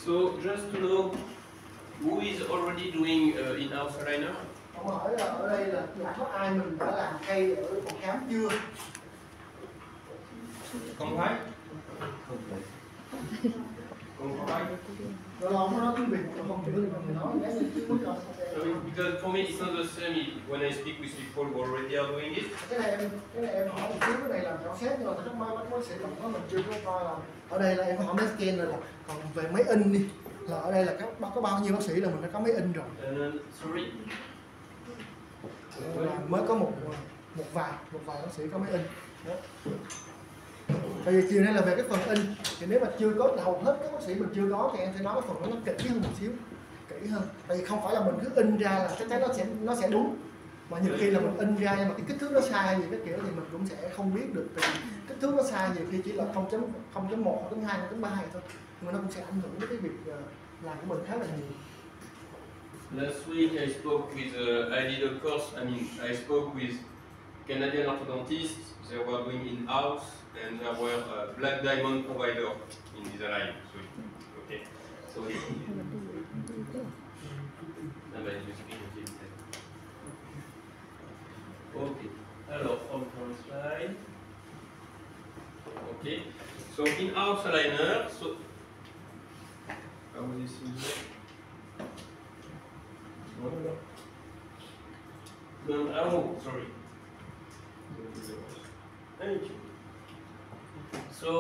So just to know, who is already doing in-house aligner? Ông hỏi là ở đây là có ai mình đã làm cây ở phòng khám chưa? Không phải. Không phải. Rồi ông nói tiếng Việt, không chịu mình nói nhé chứ muốn coi. Because for me it's not the same when I speak with people who already are doing it. Cái này em hỏi một xíu, cái này là khảo sát nhưng mà chắc bác sĩ còn có mình chưa có coi là ở đây là em hỏi máy scan rồi, là còn về máy in đi là ở đây là có bao nhiêu bác sĩ là mình đã có máy in rồi. Sorry. Mới có một vài bác sĩ có máy in. Tại vì chiều nay là về cái phần in thì nếu mà chưa có hầu hết các bác sĩ mình chưa có thì em sẽ nói cái phần nó kỹ hơn một xíu, kỹ hơn. Tại vì không phải là mình cứ in ra là chắc chắn nó sẽ đúng, mà nhiều khi là mình in ra nhưng mà cái kích thước nó sai gì cái kiểu thì mình cũng sẽ không biết được, tại vì kích thước nó sai nhiều khi chỉ là 0.1, 0.2, 0.3 thôi, nhưng mà nó cũng sẽ ảnh hưởng đến cái việc làm của mình khá là nhiều. Last week I spoke with, I did a course, I spoke with Canadian orthodontists. They were doing in-house and they were a Black Diamond provider in Invisalign. So, okay. So, okay. Alors, on can slide. Okay. So, in-house aligner. So, how will you see that? Oh, sorry. Thank you. So,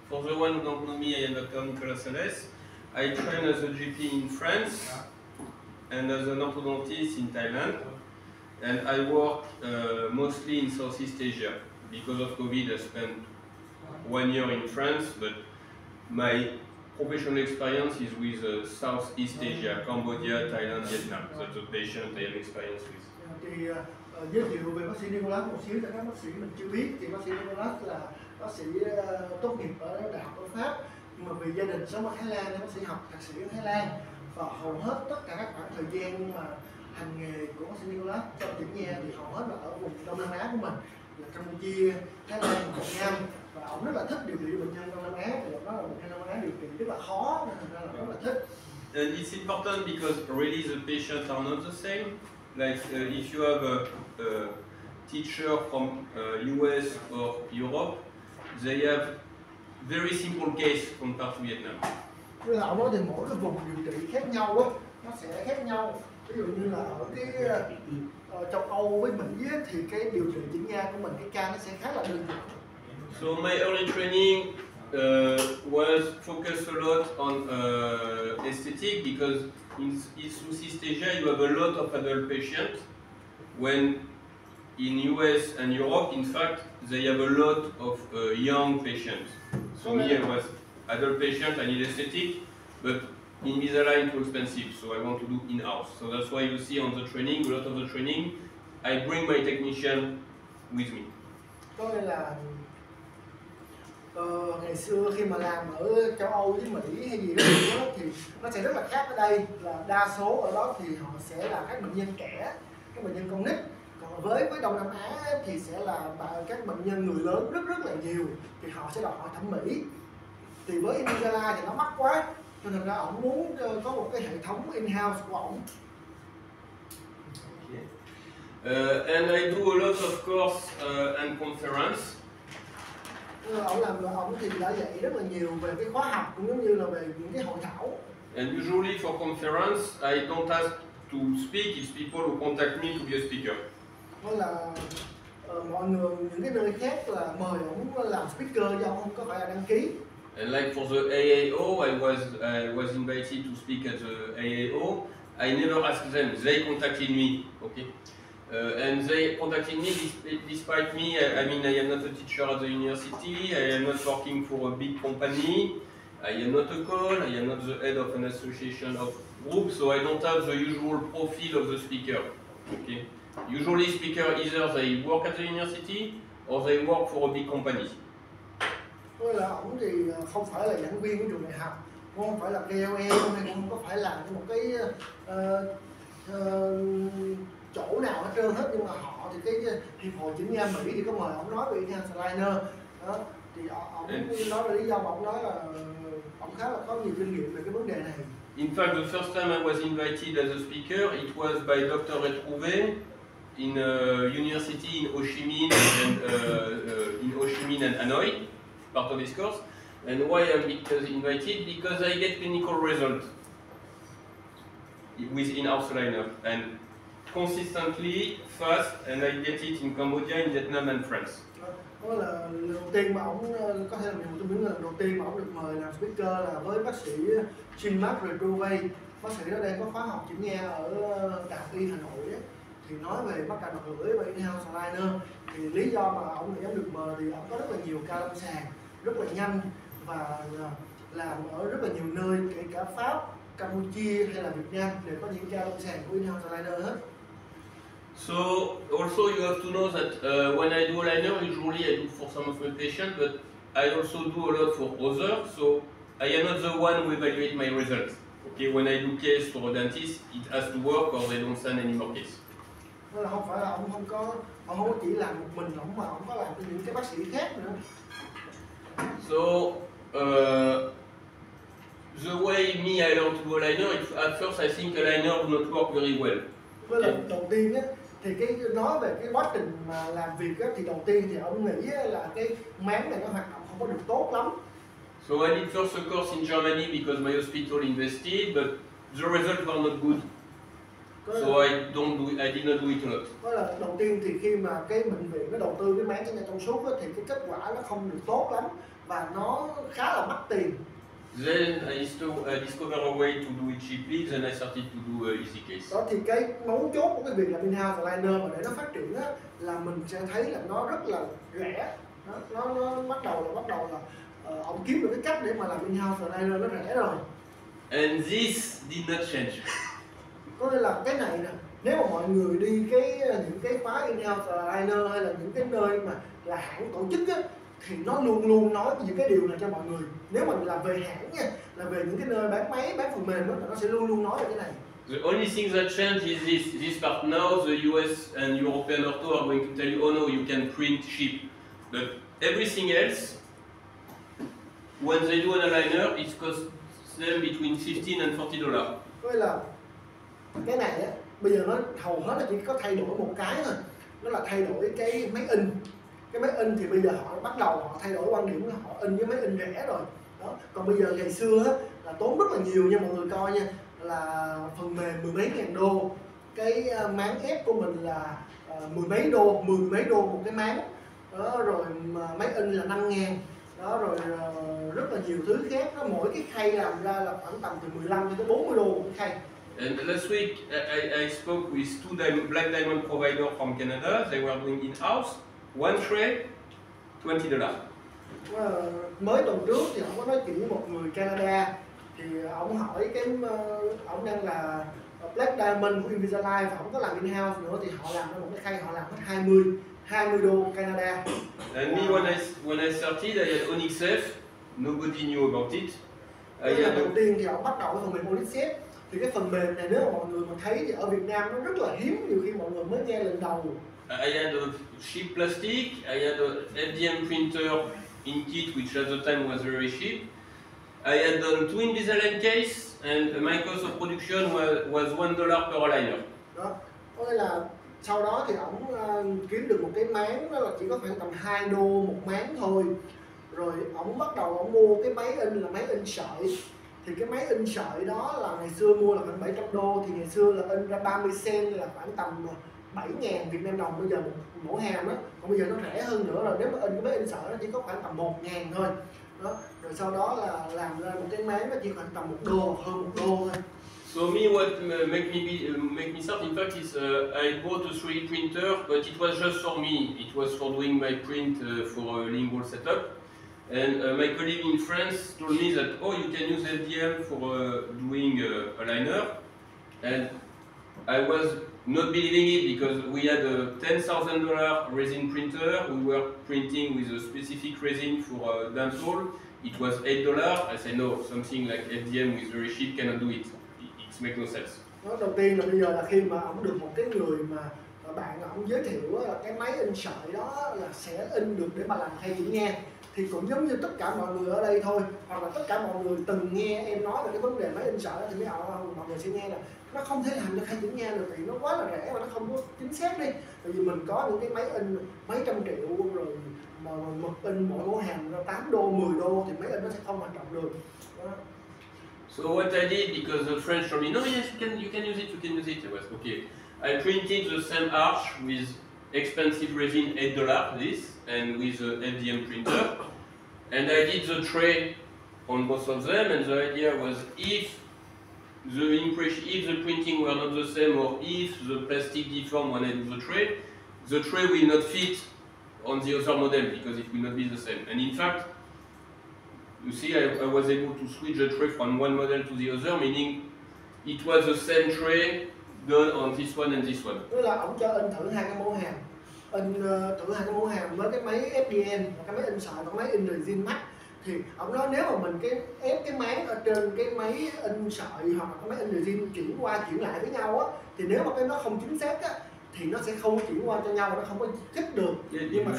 for the one who don't know me, I am Dr. Nicolas Salles. I train as a GP in France and as an orthodontist in Thailand. And I work mostly in Southeast Asia. Because of COVID, I spent 1 year in France, but my professional experience is with Southeast Asia, Cambodia, Thailand, Vietnam. That's the patient I have experience with. Thì giới thiệu về bác sĩ Nicolas một xíu cho các bác sĩ mình chưa biết, thì bác sĩ Nicolas là bác sĩ tốt nghiệp ở Đại học ở Pháp, nhưng mà vì gia đình sống ở Thái Lan nên bác sĩ học thạc sĩ ở Thái Lan, và hầu hết tất cả các khoảng thời gian mà hành nghề của bác sĩ Nicolas trong chỉnh nha thì hầu hết là ở vùng Đông Nam Á của mình, là Campuchia, Thái Lan, Việt Nam, và ông rất là thích điều trị bệnh nhân Đông Nam Á, thì đó là bệnh nhân Đông Nam Á điều trị rất là khó nên thành ra là rất là thích. And it's important because really the patients are not the same. Like if you have a teacher from US or Europe, they have very simple case compared to Vietnam. Như là ông nói thì mỗi cái vùng điều trị khác nhau á, nó sẽ khác nhau. Ví dụ như là ở cái châu Âu với Mỹ á, thì cái điều trị chỉnh nha của mình, cái ca nó sẽ khá là đơn giản. So my early training was focused a lot on aesthetic because in Southeast Asia you have a lot of adult patients, when in US and Europe, in fact, they have a lot of young patients. So me, I was adult patient, I need aesthetic, but Invisalign too expensive, so I want to do in-house. So that's why you see on the training, a lot of the training, I bring my technician with me. Có nghĩa là ngày xưa khi mà làm ở châu Âu với Mỹ hay gì đó thì nó sẽ rất là khác ở đây, là đa số ở đó thì họ sẽ là các bệnh nhân trẻ, các bệnh nhân con nít, còn với Đông Nam Á thì sẽ là các bệnh nhân người lớn rất là nhiều, thì họ sẽ đòi hỏi thẩm mỹ. Thì với Invisalign thì nó mắc quá, cho nên là ông muốn có một cái hệ thống in-house của ông. And I do a lot of course and conference. Ông thì đã dạy rất là nhiều về cái khóa học cũng giống như là về những cái hội thảo. And usually for conference, I don't ask to speak, it's people who contact me to be a speaker. Nên là mọi người những cái nơi khác là mời ông làm speaker do ông không có phải là đăng ký. And like for the AAO, I was invited to speak at the AAO. I never asked them; they contacted me. Okay. And they contacted me despite me. I am not a teacher at the university. I am not working for a big company. I am not a call. I am not the head of an association of groups, so I don't have the usual profile of the speaker. Okay. Usually, speaker either they work at the university or they work for a big company. Tức là ông thì không phải là giảng viên của trường đại học, cũng không phải là KOL, hay cũng không có phải là một cái chỗ nào hết trơn hết, nhưng mà họ thì cái hiệp hội chỉnh nha Mỹ thì có mời ông nói về in-house aligner đó, Thì ông nói là lý do mà ông nói là ông khá là có nhiều kinh nghiệm về cái vấn đề này. In fact, the first time I was invited as a speaker, it was by Dr. Retrouvé in a university in Ho Chi Minh and Hanoi, part of his course. And why I'm invited? Because I get clinical results with in-house liner and consistently fast, and I get it in Cambodia, in Vietnam and France. Đó là lần đầu tiên mà ông có thể là một trong những lần đầu tiên mà ông được mời làm speaker là với bác sĩ Jean-Marc Retrouvé. Bác sĩ đó đang có khóa học chỉnh nghe ở Đại học Y Hà Nội ấy. Thì nói về mắc cạnh mặt lưỡi và in-house liner. Thì lý do mà ông dám được mời thì ông có rất là nhiều ca lâm sàng, rất là nhanh và làm ở rất là nhiều nơi, kể cả Pháp, Campuchia hay là Việt Nam đều có những ca lâm sàng của in-house liner hết. So also you have to know that when I do liner, usually I do for some of my patients, but I also do a lot for others. So I am not the one who evaluate my results. Okay, when I do case for a dentist, it has to work or they don't send any more case. Đó là không phải là ông không có chỉ làm một mình ông mà ông có làm cho những cái bác sĩ khác nữa. So the way me I learned to do a liner, at first I think a liner would not work very well. Với lần đầu tiên á, thì cái nói về cái quá trình mà làm việc á, thì đầu tiên thì ông nghĩ là cái máng này nó hoạt động không có được tốt lắm. So I did first a course in Germany because my hospital invested, but the results were not good. So I did not do it a lot. Đó là đầu tiên thì khi mà cái bệnh viện nó đầu tư cái máng cho nhà trong suốt á, thì cái kết quả nó không được tốt lắm và nó khá là mắc tiền. Then I discovered a way to do it cheaply. Then I started to do easy case. Đó thì cái mấu chốt của cái việc làm in-house liner mà để nó phát triển á, là mình sẽ thấy là nó rất là rẻ. Nó bắt đầu là ông kiếm được cái cách để mà làm in-house liner nó rẻ rồi. And this did not change. Có nghĩa là cái này nè, nếu mà mọi người đi những cái khóa in-house liner hay là những cái nơi mà là hãng tổ chức á, thì nó luôn luôn nói những cái điều này cho mọi người. Nếu mà là về hãng nha, là về những cái nơi bán máy, bán phần mềm đó, nó sẽ luôn luôn nói về cái này. The only thing that changed is this part. Now the US and European ortho are going to tell you, oh no, you can print ship. But everything else, when they do an aligner, it costs them between $15 and $40. Có nghĩa là cái này á, bây giờ nó hầu hết là chỉ có thay đổi một cái thôi. Nó là thay đổi cái máy in. Cái máy in thì bây giờ họ bắt đầu họ thay đổi quan điểm, họ in với máy in rẻ rồi. Đó. Còn bây giờ ngày xưa á, là tốn rất là nhiều nha mọi người coi nha, là phần mềm mười mấy ngàn đô, cái máng ép của mình là mười mấy đô một cái máng. Đó, rồi máy in là 5.000. Đó, rồi rất là nhiều thứ khác. Đó, mỗi cái khay làm ra là khoảng tầm từ 15 cho tới 40 đô một cái khay. And last week I spoke with two Black Diamond providers from Canada. They were doing in-house. One tray, $20. Mới tuần trước thì ông có nói chuyện với một người Canada, thì ông hỏi ông đang là Black Diamond của Invisalign và ông có làm in-house nữa, thì họ làm ra một cái khay họ làm hết 20 đô Canada. And me when I started, I had Onyx F. Nobody knew about it. Đầu tiên thì ông bắt đầu với phần mềm Onyx F. Thì cái phần mềm này nếu mà mọi người mà thấy thì ở Việt Nam nó rất là hiếm, nhiều khi mọi người mới nghe lần đầu. I had a cheap plastic, I had a FDM printer in kit, which at the time was very cheap. I had done 2 Invisalign case, and my cost of production was $1 per aligner. Đó, có nghĩa là sau đó thì ông kiếm được một cái máng, đó là chỉ có khoảng tầm 2 đô một máng thôi. Rồi ông bắt đầu ông mua cái máy in là máy in sợi. Thì cái máy in sợi đó là ngày xưa mua là khoảng 700 đô, thì ngày xưa là in ra 30 cent là khoảng tầm 7.000 Việt Nam đồng bây giờ mỗi hàm đó. Còn bây giờ nó rẻ hơn nữa rồi, nếu mà in cái máy in sợi nó chỉ có khoảng tầm 1.000 thôi. Đó, rồi sau đó là làm ra một cái máy nó chỉ khoảng tầm 1 đô, hơn 1 đô thôi. So what make me start, in fact, is I bought a 3D printer, but it was just for me. It was for doing my print for a lingual setup. And my colleague in France told me that, oh, you can use FDM for doing a liner. And I was not believing it because we had a $10,000 resin printer. We were printing with a specific resin for dental. It was $8. I said, no, something like FDM is very cheap, cannot do it. It makes no sense. Đó, đầu tiên là bây giờ là khi mà ông được một cái người mà bạn ông giới thiệu là cái máy in sợi đó là sẽ in được để mà làm khay chữ ngang, thì cũng giống như tất cả mọi người ở đây thôi, hoặc là tất cả mọi người từng nghe em nói về cái vấn đề máy in sợi đó, thì mọi người sẽ nghe là nó không thể làm cho khay chữ ngang được vì nó quá là rẻ và nó không có chính xác đi, tại vì mình có những cái máy in mấy trăm triệu rồi mà mực in mỗi mẫu hàng ra 8 đô 10 đô thì máy in nó sẽ không hoạt động được đó. So what I did, because the French told me, no, yes, you can use it, you can use it. I was okay. I printed the same arch with expensive resin, $8 this, and with a FDM printer. And I did the tray on both of them, and the idea was if the printing were not the same, or if the plastic deformed when I do the tray will not fit on the other model because it will not be the same. And in fact, you see, I was able to switch the tray from one model to the other, meaning it was the same tray done on this one and this one. Tức là ông cho in thử hai cái mẫu hàng, thử hai cái mẫu hàng với cái máy FDM, cái máy in sợi và máy in resin max. Thì ông nói nếu mà mình ép cái máy ở trên cái máy in sợi hoặc là cái máy in resin chuyển qua chuyển lại với nhau á, thì nếu mà cái nó không chính xác á thì nó sẽ không chuyển qua cho nhau, nó không có chích được. Nhưng mà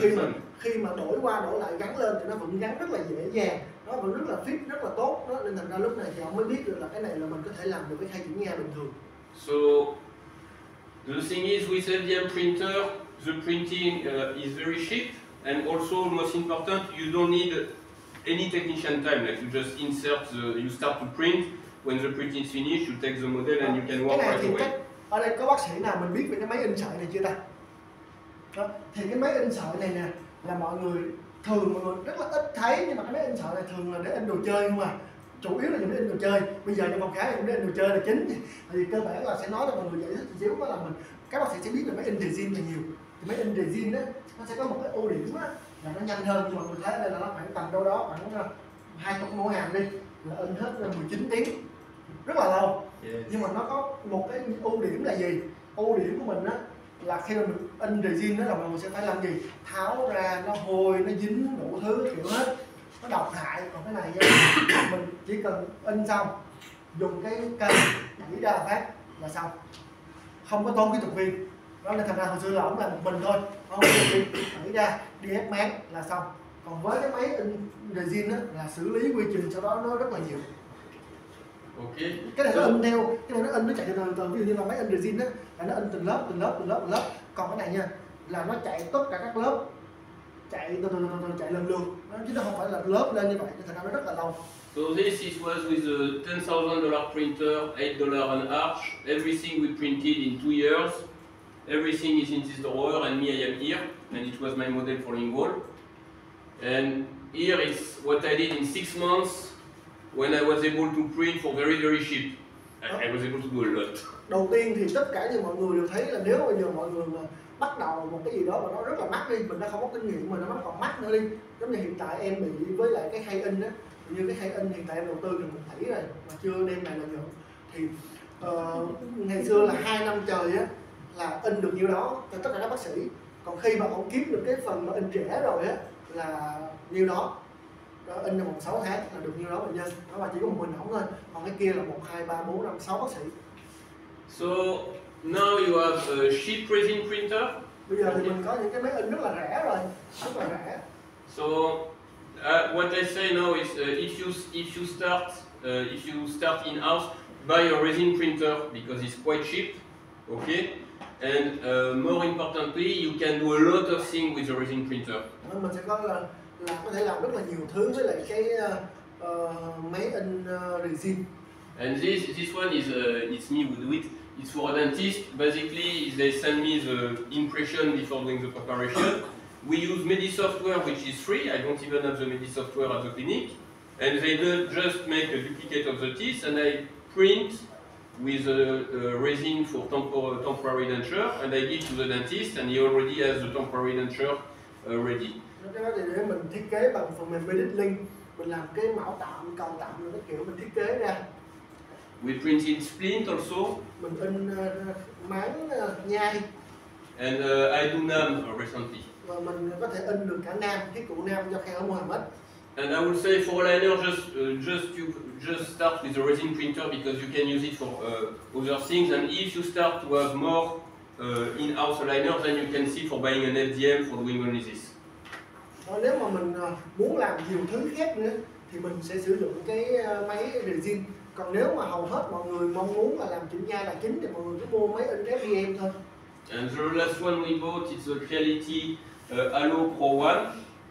khi mà đổi qua đổi lại gắn lên thì nó vẫn gắn rất là dễ dàng, nó vẫn rất là fit, rất là tốt đó. Nên thành ra lúc này thì ông mới biết được là cái này là mình có thể làm được với khay chữ ngang bình thường. So the thing is, with FDM printer, the printing is very cheap, and also most important, you don't need any technician time. Like you just insert you start to print. When the printing is finished, you take the model and you can work right away. Ở đây có bác sĩ nào mình biết về cái máy in sợi này chưa ta? Đó. Thì cái máy in sợi này nè là mọi người rất là ít thấy, nhưng mà cái máy in sợi này thường là để in đồ chơi không à, chủ yếu là dùng để in đồ chơi. Bây giờ trong phòng khám dùng để in đồ chơi là chính, thì cơ bản là sẽ nói cho mọi người giải thích một xíu, đó là các bác sĩ sẽ biết về máy in resin là nhiều. Thì máy in resin đó nó sẽ có một cái ưu điểm á là nó nhanh hơn, nhưng mà mình thấy ở đây là nó khoảng tầm đâu đó khoảng 20 mẫu hàng đi là in hết 19 tiếng, rất là lâu. Nhưng mà nó có một cái ưu điểm là gì? Ưu điểm của mình á là khi mà mình in resin đó là mọi người sẽ phải làm gì? Tháo ra, nó hôi, nó dính đủ thứ kiểu hết, nó độc hại. Còn cái này nha, mình chỉ cần in xong dùng cái cây đẩy ra phát là xong, không có tốn kỹ thuật viên. Đó nên thành ra hồi xưa là ông làm một mình thôi, không có đẩy ra đi ép máng là xong. Còn với cái máy in resin á là xử lý quy trình sau đó nó rất là nhiều. Okay. Cái này nó in theo, cái này nó in nó chạy từ từ, ví dụ như là máy in resin á là nó in từng lớp. Còn cái này nha là nó chạy tất cả các lớp, chạy từ chạy lần lượt, chứ nó không phải là lớp lên như vậy, thành ra nó rất là lâu. So this was with a $10,000 printer, $8 an arch. Everything we printed in 2 years. Everything is in this drawer, and me, I am here, and it was my model for Lingual. And here is what I did in 6 months when I was able to print for very, very cheap. I was able to do a lot. Đầu tiên thì tất cả như mọi người đều thấy là nếu bây giờ mọi người mà bắt đầu một cái gì đó mà nó rất là mắc đi, mình đã không có kinh nghiệm mà nó còn mắc nữa đi, giống như hiện tại em bị với lại cái khay in á, như cái khay in hiện tại em đầu tư gần 1 tỷ rồi mà chưa đem lại lợi nhuận. Thì ngày xưa là 2 năm trời á là in được nhiêu đó cho tất cả các bác sĩ, còn khi mà ông kiếm được cái phần mà in rẻ rồi á là nhiêu đó, in trong vòng 6 tháng là được nhiêu đó bệnh nhân, đó là chỉ có một mình ổng thôi, còn cái kia là 1, 2, 3, 4, 5, 6 bác sĩ. So now you have a cheap resin printer. Bây giờ thì mình có những cái máy in rất là rẻ rồi, rất là rẻ. So what I say now is if you start in house, buy a resin printer because it's quite cheap, okay? And more importantly, you can do a lot of things with the resin printer. Mình sẽ có thể làm rất là nhiều thứ với lại cái máy in resin. And this one is it's me who do it. It's for a dentist. Basically, they send me the impression before doing the preparation. We use Medisoftware, which is free. I don't even have the Medisoftware at the clinic. And they just make a duplicate of the teeth, and I print with a resin for temporary denture, and I give to the dentist, and he already has the temporary denture ready. Cái đó thì để mình thiết kế bằng phần mềm Medit, mình làm cái mẫu tạm, cầu tạm, cái kiểu mình thiết kế ra. We printed splint also. Mình in máng nhai. And I do NAM recently. Và mình có thể in được cả nam, thiết cụ nam do Khair Mohammed. And I would say for liner, just start with the resin printer because you can use it for other things. And if you start to have more in-house aligner, then you can see for buying an FDM for doing only this. Nếu mà mình muốn làm nhiều thứ khác nữa thì mình sẽ sử dụng cái máy resin. Còn nếu mà hầu hết mọi người mong muốn là làm chỉnh nha là chính thì mọi người cứ mua máy in FDM thôi. And the last one we bought is the Creality Halo Pro One.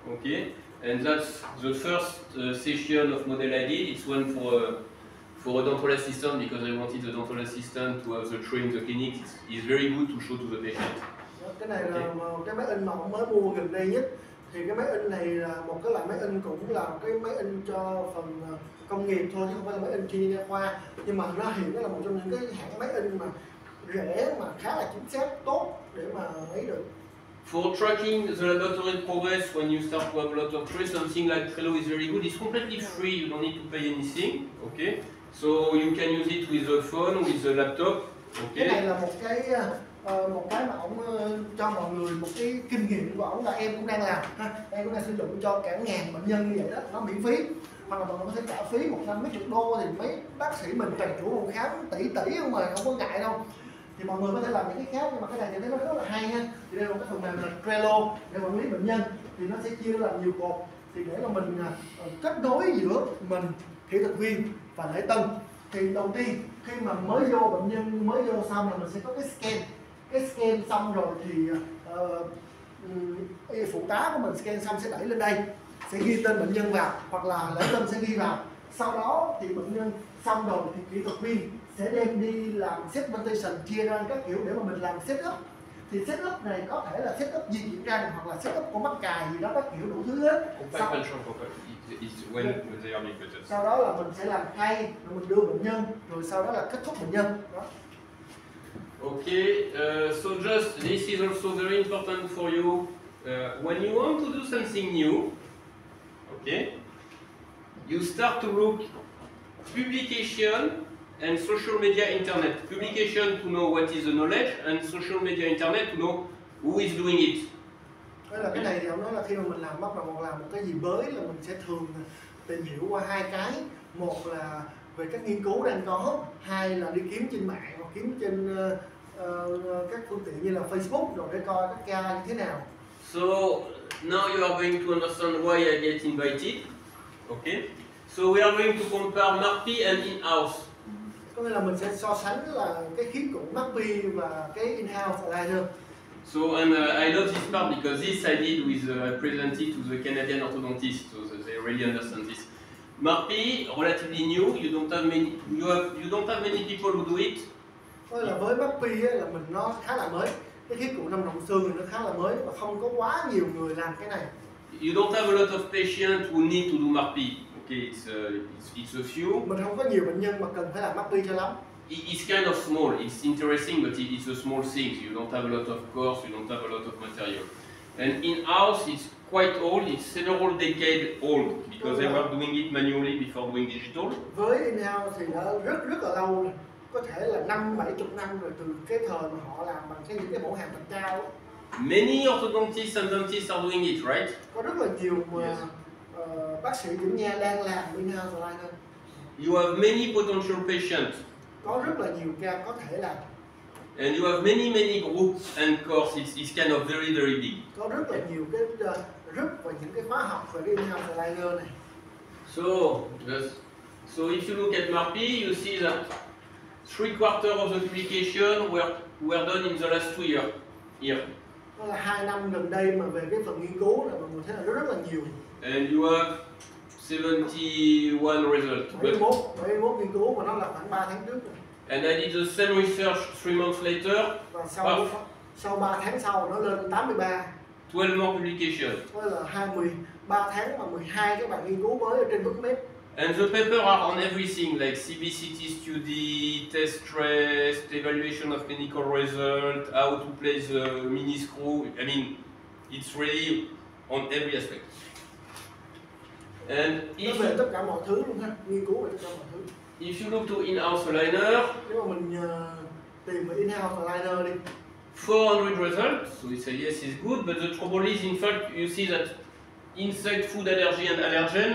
Okay, and that's the first session of model I did. It's one for a dental assistant because I wanted the dental assistant to have the tray in the clinic. It's very good to show to the patient. Cái này là cái máy in mà ông mới mua gần đây nhất. Thì cái máy in này là một cái loại máy in cũng là cái máy in cho phần công nghiệp thôi chứ không phải là máy in chuyên nha khoa. Nhưng mà nó hiện nó là một trong những cái hãng máy in mà rẻ mà khá là chính xác tốt để mà lấy được. For tracking the laboratory progress when you start to have a lot of trays, something like Trello is very good. It's completely free, you don't need to pay anything. Okay, so you can use it with the phone, with the laptop. Okay. Cái này là một cái mà ổng cho mọi người một cái kinh nghiệm của ổng là em cũng đang làm ha, em cũng đang sử dụng cho cả ngàn bệnh nhân như vậy đó, nó miễn phí hoặc là mọi người có thể trả phí một năm mấy chục đô thì mấy bác sĩ mình toàn chủ phòng khám tỷ không mà không có ngại đâu. Thì mọi người có thể làm những cái khác nhưng mà cái này thì nó rất là hay ha. Thì đây là một cái phần mềm là Trello để quản lý bệnh nhân, thì nó sẽ chia ra nhiều cột thì để mà mình kết nối giữa mình, kỹ thuật viên và lễ tân. Thì đầu tiên khi mà mới vô bệnh nhân mới vô xong là mình sẽ có cái scan xong rồi thì phụ tá của mình scan xong sẽ đẩy lên đây, sẽ ghi tên bệnh nhân vào hoặc là lễ tân sẽ ghi vào. Sau đó thì bệnh nhân xong rồi thì kỹ thuật viên sẽ đem đi làm segmentation, chia ra các kiểu để mà mình làm setup. Thì setup này có thể là setup di chuyển răng hoặc là setup của mắc cài gì đó các kiểu đủ thứ hết. Sau đó là mình sẽ làm khay, rồi mình đưa bệnh nhân, rồi sau đó là kết thúc bệnh nhân. Đó. Okay, so just this is also very important for you when you want to do something new. Okay, you start to look publication and social media internet. Publication to know what is the knowledge and social media internet to know who is doing it. Cái này thì ông nói là khi mà mình bắt đầu làm một cái gì mới là mình sẽ thường tìm hiểu qua hai cái. Một là về các nghiên cứu đang có, hai là đi kiếm trên mạng hoặc kiếm trên các phương tiện như là Facebook rồi để coi các ca như thế nào. So now you are going to understand why I get invited. Okay. So we are going to compare MARPI and in-house. Có nghĩa là mình sẽ so sánh là cái khí cụ MARPI và cái in-house aligner. So and I love this part because this I did with I presented to the Canadian orthodontist, so they really understand this. MARPI relatively new. You don't have many people who do it. Có nghĩa là với MARPI là nó khá là mới. Cái khí cụ 5 động xương thì nó khá là mới và không có quá nhiều người làm cái này. You don't have a lot of patients who need to do MARPI. Okay, it's a few. Mình không có nhiều bệnh nhân mà cần phải làm MARPI cho lắm. It's kind of small. It's interesting, but it's a small thing. You don't have a lot of course. You don't have a lot of material. And in-house, it's quite old. It's several decades old because they were doing it manually before doing digital. Với in-house thì đã rất là lâu rồi. Có thể là 50-70 năm rồi từ cái thời mà họ làm bằng những cái mẫu hàm thật cao đó. Many orthodontists and dentists are doing it, right? Có rất là nhiều mà bác sĩ chỉnh nha đang làm in-house aligner. You have many potential patients. Có rất là nhiều ca có thể làm. And you have many groups and courses. It's kind of very big. Có rất là nhiều cái group và những cái khóa học về cái in-house aligner này. So if you look at MARPI, you see that 3/4 of the publication were done in the last 2 years. Here. Đó là 2 năm gần đây mà về cái phần nghiên cứu là mọi người thấy là rất là nhiều. And you have 71 results. 71 nghiên cứu mà nó là khoảng 3 tháng trước rồi. And I did the same research 3 months later. Và sau 3 tháng sau nó lên 83. 12 more publications. Đó là 23 tháng mà 12 cái bài nghiên cứu mới ở trên PubMed. And the papers are on everything like CBCT study, test stress, evaluation of clinical result, how to place the mini screw. I mean, it's really on every aspect. And nó về tất cả mọi thứ luôn ha, nghiên cứu về tất cả mọi thứ. If you look to in-house aligner, nếu mà mình tìm về in-house aligner đi, 400 results. So we say yes, it's good, but the trouble is, in fact, you see that inside food allergy and allergen,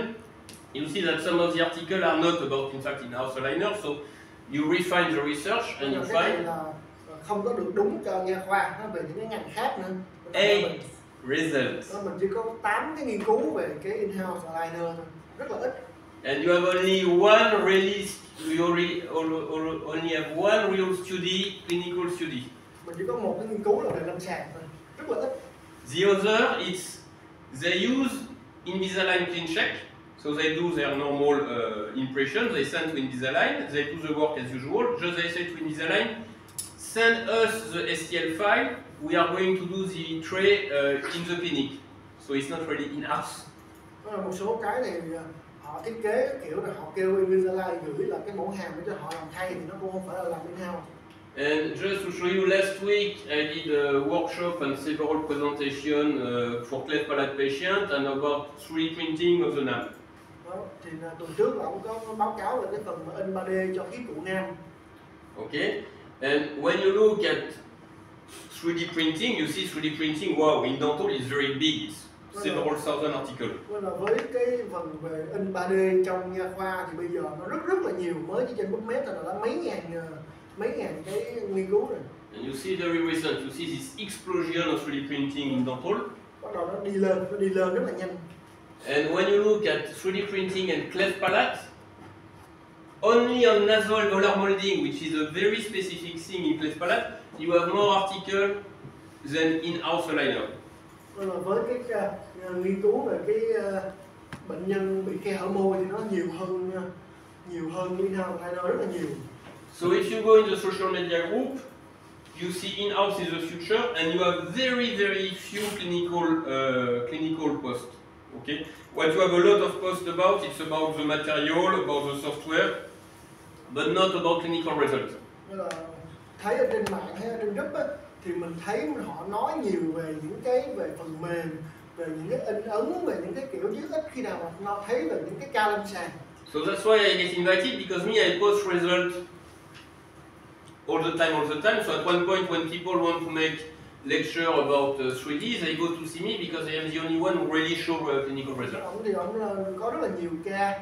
you see that some of the articles are not about, in fact, in-house aligner. So you refine the research and you find. không có được đúng cho nha khoa, nó về những cái ngành khác nữa. 8 results. Mình chỉ có 8 cái nghiên cứu về cái in-house aligner thôi, rất là ít. And you have only one really, only have one real study, clinical study. Mình chỉ có một cái nghiên cứu là về lâm sàng thôi, rất là ít. The other, it's they use Invisalign CleanCheck, so they do their normal impression, they send to Invisalign, they do the work as usual, just they say to Invisalign, send us the STL file, we are going to do the tray in the clinic, so it's not really in-house. Một số cái này họ thiết kế kiểu là họ kêu Invisalign gửi là cái mẫu hàm để cho họ làm thay thì nó cũng không phải là làm in-house. And just to show you, last week I did a workshop and several presentations for cleft palate patient and about 3D printing of the NAM. Đó, thì tuần trước là ông có báo cáo về cái phần in 3D cho khí cụ nam. Okay, and when you look at 3D printing, you see 3D printing, wow, in dental is very big, it's several thousand articles. Nên là với cái phần về in 3D trong nha khoa thì bây giờ nó rất là nhiều, mới chỉ trên PubMed là đã mấy ngàn cái nghiên cứu rồi. And you see very recent, you see this explosion of 3D printing in dental. Bắt đầu nó đi lên rất là nhanh. And when you look at 3D printing and cleft palate, only on nasal molar molding, which is a very specific thing in cleft palate, you have more articles than in-house aligner. Nên là với cái nghiên cứu về cái bệnh nhân bị khe hở môi thì nó nhiều hơn in-house aligner rất là nhiều. So if you go in the social media group, you see in-house is the future, and you have very few clinical posts. Okay, what you have a lot of posts about, it's about the material, about the software, but not about clinical results. Nên là thấy ở trên mạng hay ở trên group á, thì mình thấy họ nói nhiều về những cái về phần mềm, về những cái in ấn, về những cái kiểu chứ ít khi nào mà nó thấy về những cái ca lâm sàng. So that's why I get invited, because me I post results all the time. So at one point when people want to make lecture about 3D, they go to see me because I am the only one who really show clinical results. Ông thì ông có rất là nhiều ca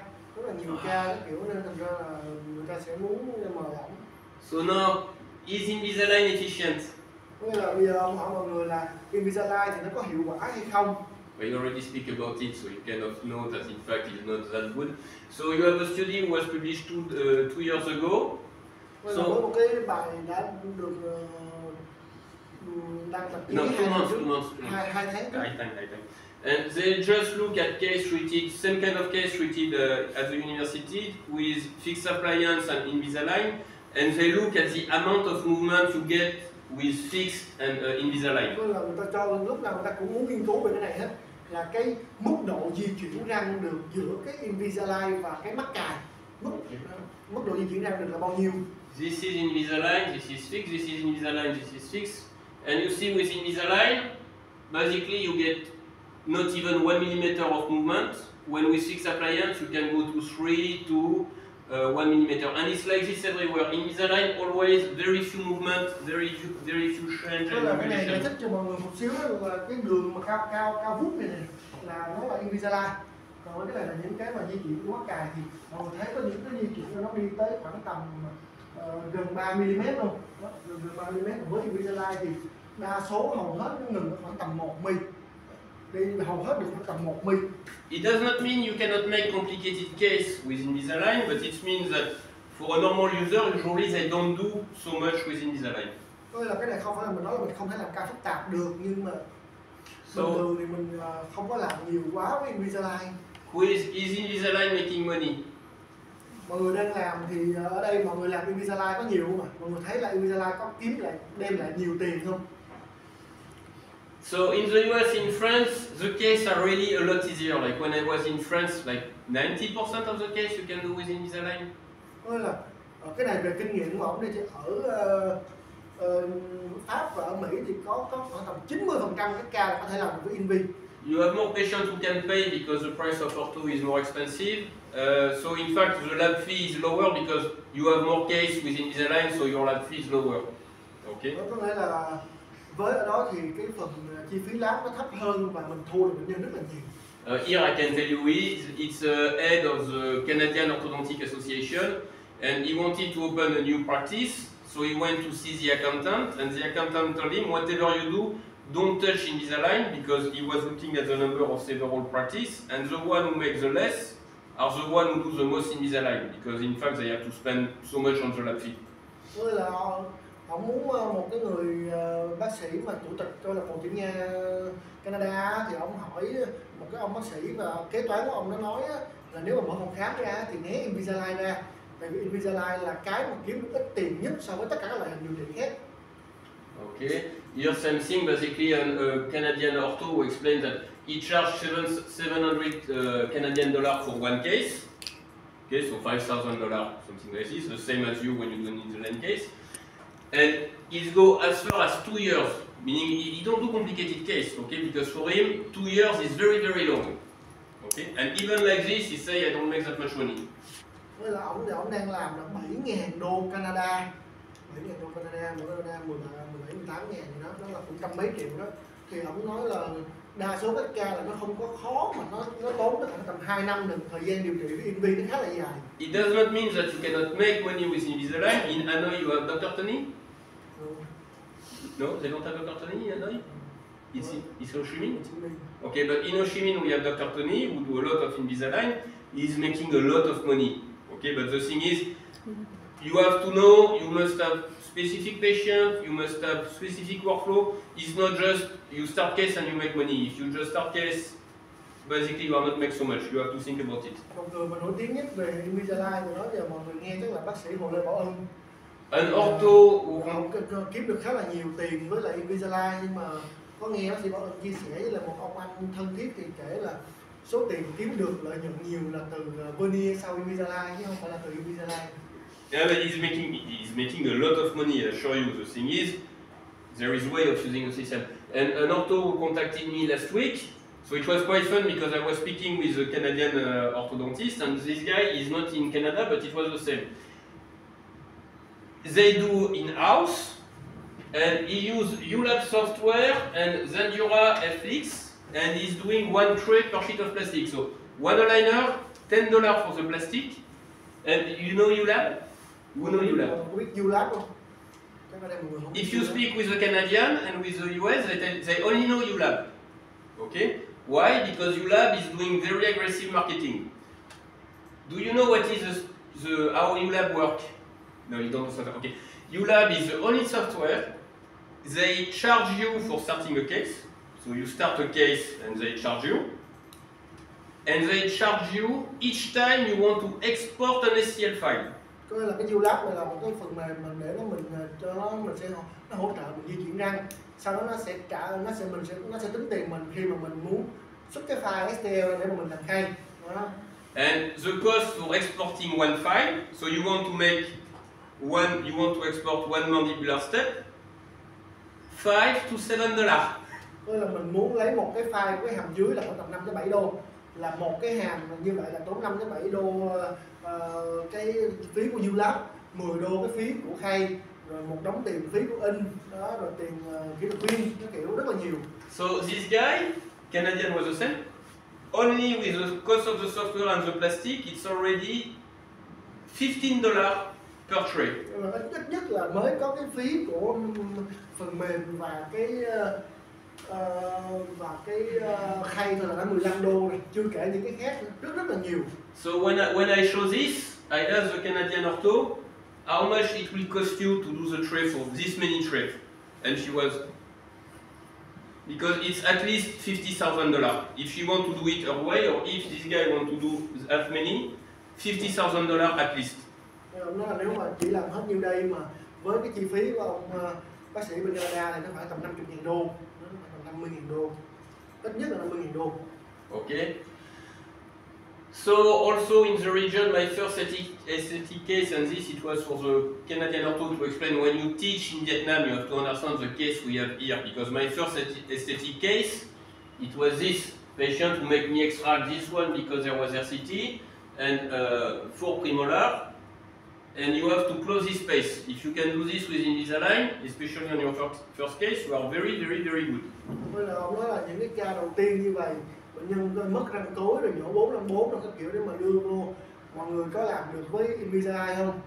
cái kiểu nên thành ra là người ta sẽ muốn mời ông. So now, is Invisalign efficient? Có nghĩa là bây giờ ông hỏi mọi người là Invisalign thì nó có hiệu quả hay không? We already speak about it, so you kind of know that in fact it's not that good. So you have a study was published 2 years ago. So một cái bài đã được đăng tạp chí 2 tháng. And they just look at case treated, same kind of case treated at the university with fixed appliance and Invisalign, and they look at the amount of movement you get with fixed and Invisalign. Là người ta cho lúc nào người ta cũng muốn nghiên cứu về cái này hết, là cái mức độ di chuyển răng được giữa cái Invisalign và cái mắc cài, mức độ di chuyển răng được là bao nhiêu. This is Invisalign, this is fixed, this is Invisalign, this is fixed. And you see with Invisalign, basically you get not even 1 mm of movement. When with fixed appliance, you can go to 3 to 1 mm. And it's like this everywhere. Invisalign always very few movement, very few change and cái này giải manipulation. thích cho mọi người một xíu là cái đường mà cao vút này là nó là Invisalign. Còn cái này là những cái mà di chuyển của mắc cài thì mọi người thấy có những cái di chuyển nó đi tới khoảng tầm gần 3 mm luôn. Đó, gần 3 mm. Với Invisalign thì đa số hầu hết nó ngừng ở khoảng tầm 1 mm. Đi hầu hết được khoảng tầm 1 mm. It does not mean you cannot make complicated case with Invisalign, but it means that for a normal user, usually they don't do so much with Invisalign. Có nghĩa là cái này không phải là mình nói là mình không thể làm ca phức tạp được, nhưng mà bình thường thì mình không có làm nhiều quá với Invisalign. Is Invisalign making money? Mọi người đang làm thì ở đây mọi người làm Invisalign có nhiều không ạ? Mọi người thấy là Invisalign có đem lại nhiều tiền không? So in the US, in France, the case are really a lot easier. Like when I was in France, like 90% of the case you can do with Invisalign. Có nghĩa là cái này về kinh nghiệm của ông đi, ở Pháp và ở Mỹ thì có khoảng tầm 90% các ca là có thể làm được với Invi. You have more patients who can pay because the price of ortho is more expensive. So in fact, the lab fee is lower because you have more case with Invisalign, so your lab fee is lower. Okay. Có nghĩa là với ở đó thì cái phần chi phí lab nó thấp hơn và mình thu được bệnh nhân rất là nhiều. Here I can tell you it's head of the Canadian Orthodontic Association, and he wanted to open a new practice. So he went to see the accountant, and the accountant told him, whatever you do, don't touch Invisalign, because he was looking at the number of several practice, and the one who makes the less are the one who do the most Invisalign, because in fact they have to spend so much on the lab fee. Tức là ông muốn một cái người bác sĩ mà chủ tịch câu lạc bộ kiểm nha Canada thì ông hỏi một cái ông bác sĩ và kế toán của ông nó nói là nếu mà mở phòng khám ra thì né Invisalign ra, tại vì Invisalign là cái mà kiếm được ít tiền nhất so với tất cả các loại hình điều trị khác. Okay, here same thing, basically a Canadian ortho who explained that he charged 700 Canadian dollars for one case. Okay, so $5,000, something like this, the same as you when you do an Invisalign case. And it go as far as 2 years, meaning he don't do complicated case, okay, because for him 2 years is very, very long. Okay, and even like this, he say I don't make that much money. Tức là ông đang làm là 7.000 đô Canada, 7.000 đô Canada, mỗi Canada 17-18 ngàn gì đó, nó là cũng trăm mấy triệu đó. Thì ông nói là đa số các ca là nó không có khó mà nó tốn tới tầm 2 năm được, thời gian điều trị với Invi nó khá là dài. It does not mean that you cannot make money with Invisalign. In Hanoi you have Dr. Tony? No, they don't have Dr. Tony in Hanoi? It's Ho Chi Minh? Okay, but in Ho Chi Minh we have Dr. Tony who do a lot of Invisalign. He's making a lot of money. Okay, but the thing is, you have to know, you must have specific patient, you must have specific workflow. It's not just you start case and you make money. If you just start case, basically you will not make so much. You have to think about it. Một người mà nổi tiếng nhất về Invisalign của nó giờ mọi người nghe chắc là bác sĩ Hồ Lê Bảo Ân. An ortho ông kiếm được khá là nhiều tiền với lại Invisalign, nhưng mà có nghe bác sĩ Bảo Ân chia sẻ với là một ông anh thân thiết thì kể là số tiền kiếm được lợi nhuận nhiều là từ veneer sau Invisalign chứ không phải là từ Invisalign. Yeah, but he's making a lot of money, I assure you. The thing is, there is a way of using the system. And an ortho contacted me last week, so it was quite fun because I was speaking with a Canadian orthodontist, and this guy is not in Canada, but it was the same. They do in-house, and he used ULab software and Zendura FX, and he's doing one tray per sheet of plastic. So one aligner, $10 for the plastic, and you know ULab? Who know ULab? Biết ULab không? If you speak with the Canadian and with the US, they only know ULab. Okay? Why? Because ULab is doing very aggressive marketing. Do you know what is how ULab work? No, you don't know. Okay. ULab is the only software. They charge you for starting a case. So you start a case and they charge you. And they charge you each time you want to export an STL file. Có nghĩa là cái ULab này là một cái phần mềm mình để mình cho mình sẽ nó hỗ trợ mình di chuyển răng. Sau đó nó sẽ tính tiền mình khi mà mình muốn xuất cái file STL để mà mình làm khay. Đó. And the cost for exporting one file, so you want to export one mandibular step, $5 to $7. Tức là mình muốn lấy một cái file cái hàm dưới là khoảng tầm 5 tới 7 đô, là một cái hàm như vậy là tốn 5 tới 7 đô cái phí của ULab, 10 đô cái phí của khay, rồi một đống tiền phí của in, đó, rồi tiền kỹ thuật viên, cái kiểu rất là nhiều. So this guy, Canadian was the same. Only with the cost of the software and the plastic, it's already $15 per tray. Ít nhất là mới có cái phí của phần mềm và cái khay thôi là đã 15 đô này, chưa kể những cái khác rất là nhiều. So when I show this, I asked the Canadian ortho how much it will cost you to do the tray for this many trays, and she was, because it's at least $50,000 if she want to do it her way, or if this guy want to do that many, $50,000 at least. Ông nói là nếu mà chỉ làm hết nhiêu đây mà với cái chi phí của ông bác sĩ bên Canada thì nó phải tầm 50.000 đô, nó phải tầm 50.000 đô, ít nhất là 50.000 đô. Okay. So also in the region, my first aesthetic case, and this it was for the Canadian ortho to explain when you teach in Vietnam, you have to understand the case we have here, because my first aesthetic case, it was this patient who made me extract this one because there was RCT and 4 premolar. And you have to close this space. If you can do this with Invisalign, especially on your first case, you are very, very, very good. Là ông nói là những cái ca đầu tiên như vậy, bệnh nhân mất răng cối rồi nhổ 4 răng 4 rồi các kiểu để mà đưa vô, mọi người có làm được với Invisalign không?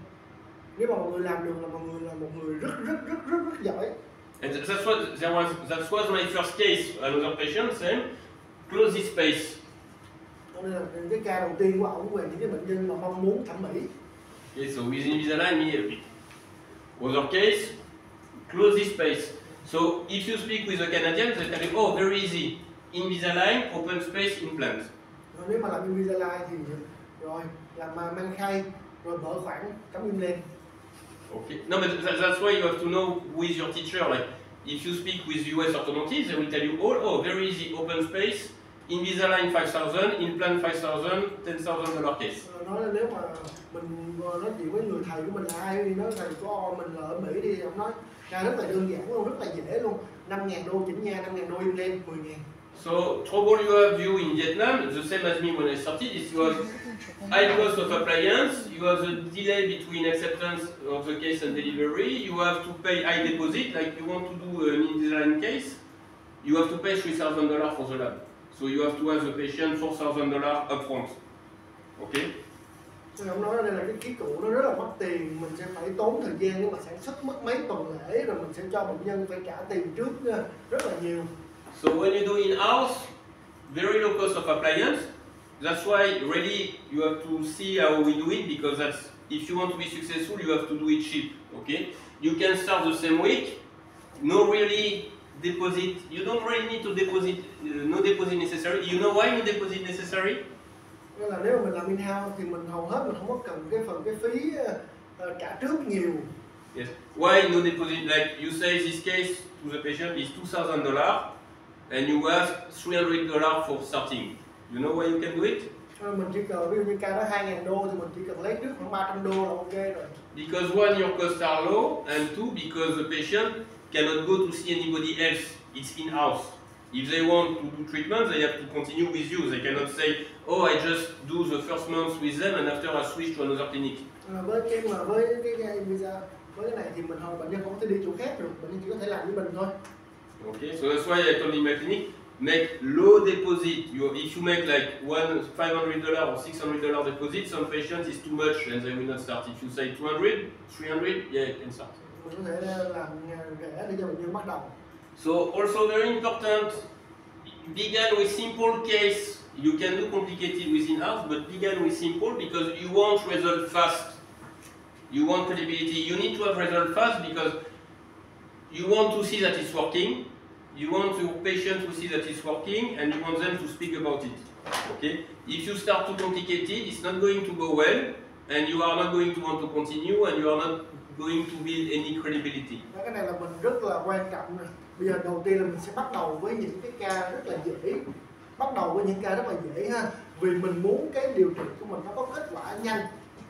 Nếu mà mọi người làm được là mọi người là một người rất giỏi. And that was my first case. Another patient same, close this space. Cho nên là cái ca đầu tiên của ổng về những cái bệnh nhân mà mong muốn thẩm mỹ. Okay, so with Invisalign, me a bit. Other case, close this space. So if you speak with the Canadians, they tell you, oh, very easy. Invisalign, open space, implant. Nếu mà làm Invisalign thì rồi làm mang khay, rồi mở khoảng cắm im lên. Okay. No, but that's why you have to know who is your teacher. Like, if you speak with US orthodontists, they will tell you, oh, very easy, open space, Invisalign 5,000, implant 5,000, $10,000 case. Nói là nếu mà mình nói chuyện với người thầy của mình là ai, nói thầy của mình là ở Mỹ đi, ông nói ra rất là đơn giản luôn, rất là dễ luôn, 5.000 đô chỉnh nha, 5.000 đô im lên, 10.000. So trouble you have you in Vietnam, the same as me when I started, is you have high cost of appliance, you have the delay between acceptance of the case and delivery, you have to pay high deposit, like you want to do an Invisalign case, you have to pay $3,000 for the lab. So you have to have the patient $4,000 upfront. Okay? Ông nói đây là cái ký cụ nó rất là mất tiền, mình sẽ phải tốn thời gian để mà sản xuất, mất mấy tuần lễ, rồi mình sẽ cho bệnh nhân phải trả tiền trước rất là nhiều. So when you do in-house, very low cost of appliance. That's why really you have to see how we do it, because that's, if you want to be successful, you have to do it cheap. Okay? You can start the same week, no really deposit. You don't really need to deposit, no deposit necessary. You know why no deposit necessary? Nên là nếu mà mình làm in-house thì mình hầu hết mình không có cần cái phí trả trước nhiều. Yes. Why no deposit? Like you say, this case to the patient is $2,000, and you have $300 for starting. You know why you can do it? Mình chỉ cần, ví dụ như ca đó 2.000 đô thì mình chỉ cần lấy trước khoảng 300 đô là ok rồi. Because one, your costs are low, and two, because the patient cannot go to see anybody else. It's in-house. If they want to do treatment, they have to continue with you. They cannot say, oh, I just do the first month with them, and after I switch to another clinic. Với cái visa, với cái này thì mình bệnh nhân không có thể đi chỗ khác được, bệnh nhân chỉ có thể làm với mình thôi. Okay, so that's why I told in my clinic, make low deposit. If you make like $500 or $600 deposit, some patients is too much and they will not start. If you say 200, 300, yeah, you can start. Mình có thể làm rẻ để cho bệnh nhân bắt đầu. So also very important, begin with simple case. You can do complicated with in-house, but begin with simple because you want result fast. You want credibility. You need to have result fast because you want to see that it's working. You want your patient to see that it's working, and you want them to speak about it. Okay? If you start too complicated, it's not going to go well, and you are not going to want to continue, and you are not going to build any credibility. Cái này là mình rất là quan trọng. Bây giờ đầu tiên là mình sẽ bắt đầu với những cái ca rất là dễ. Bắt đầu với những ca rất là dễ ha. Vì mình muốn cái điều trị của mình nó có kết quả nhanh.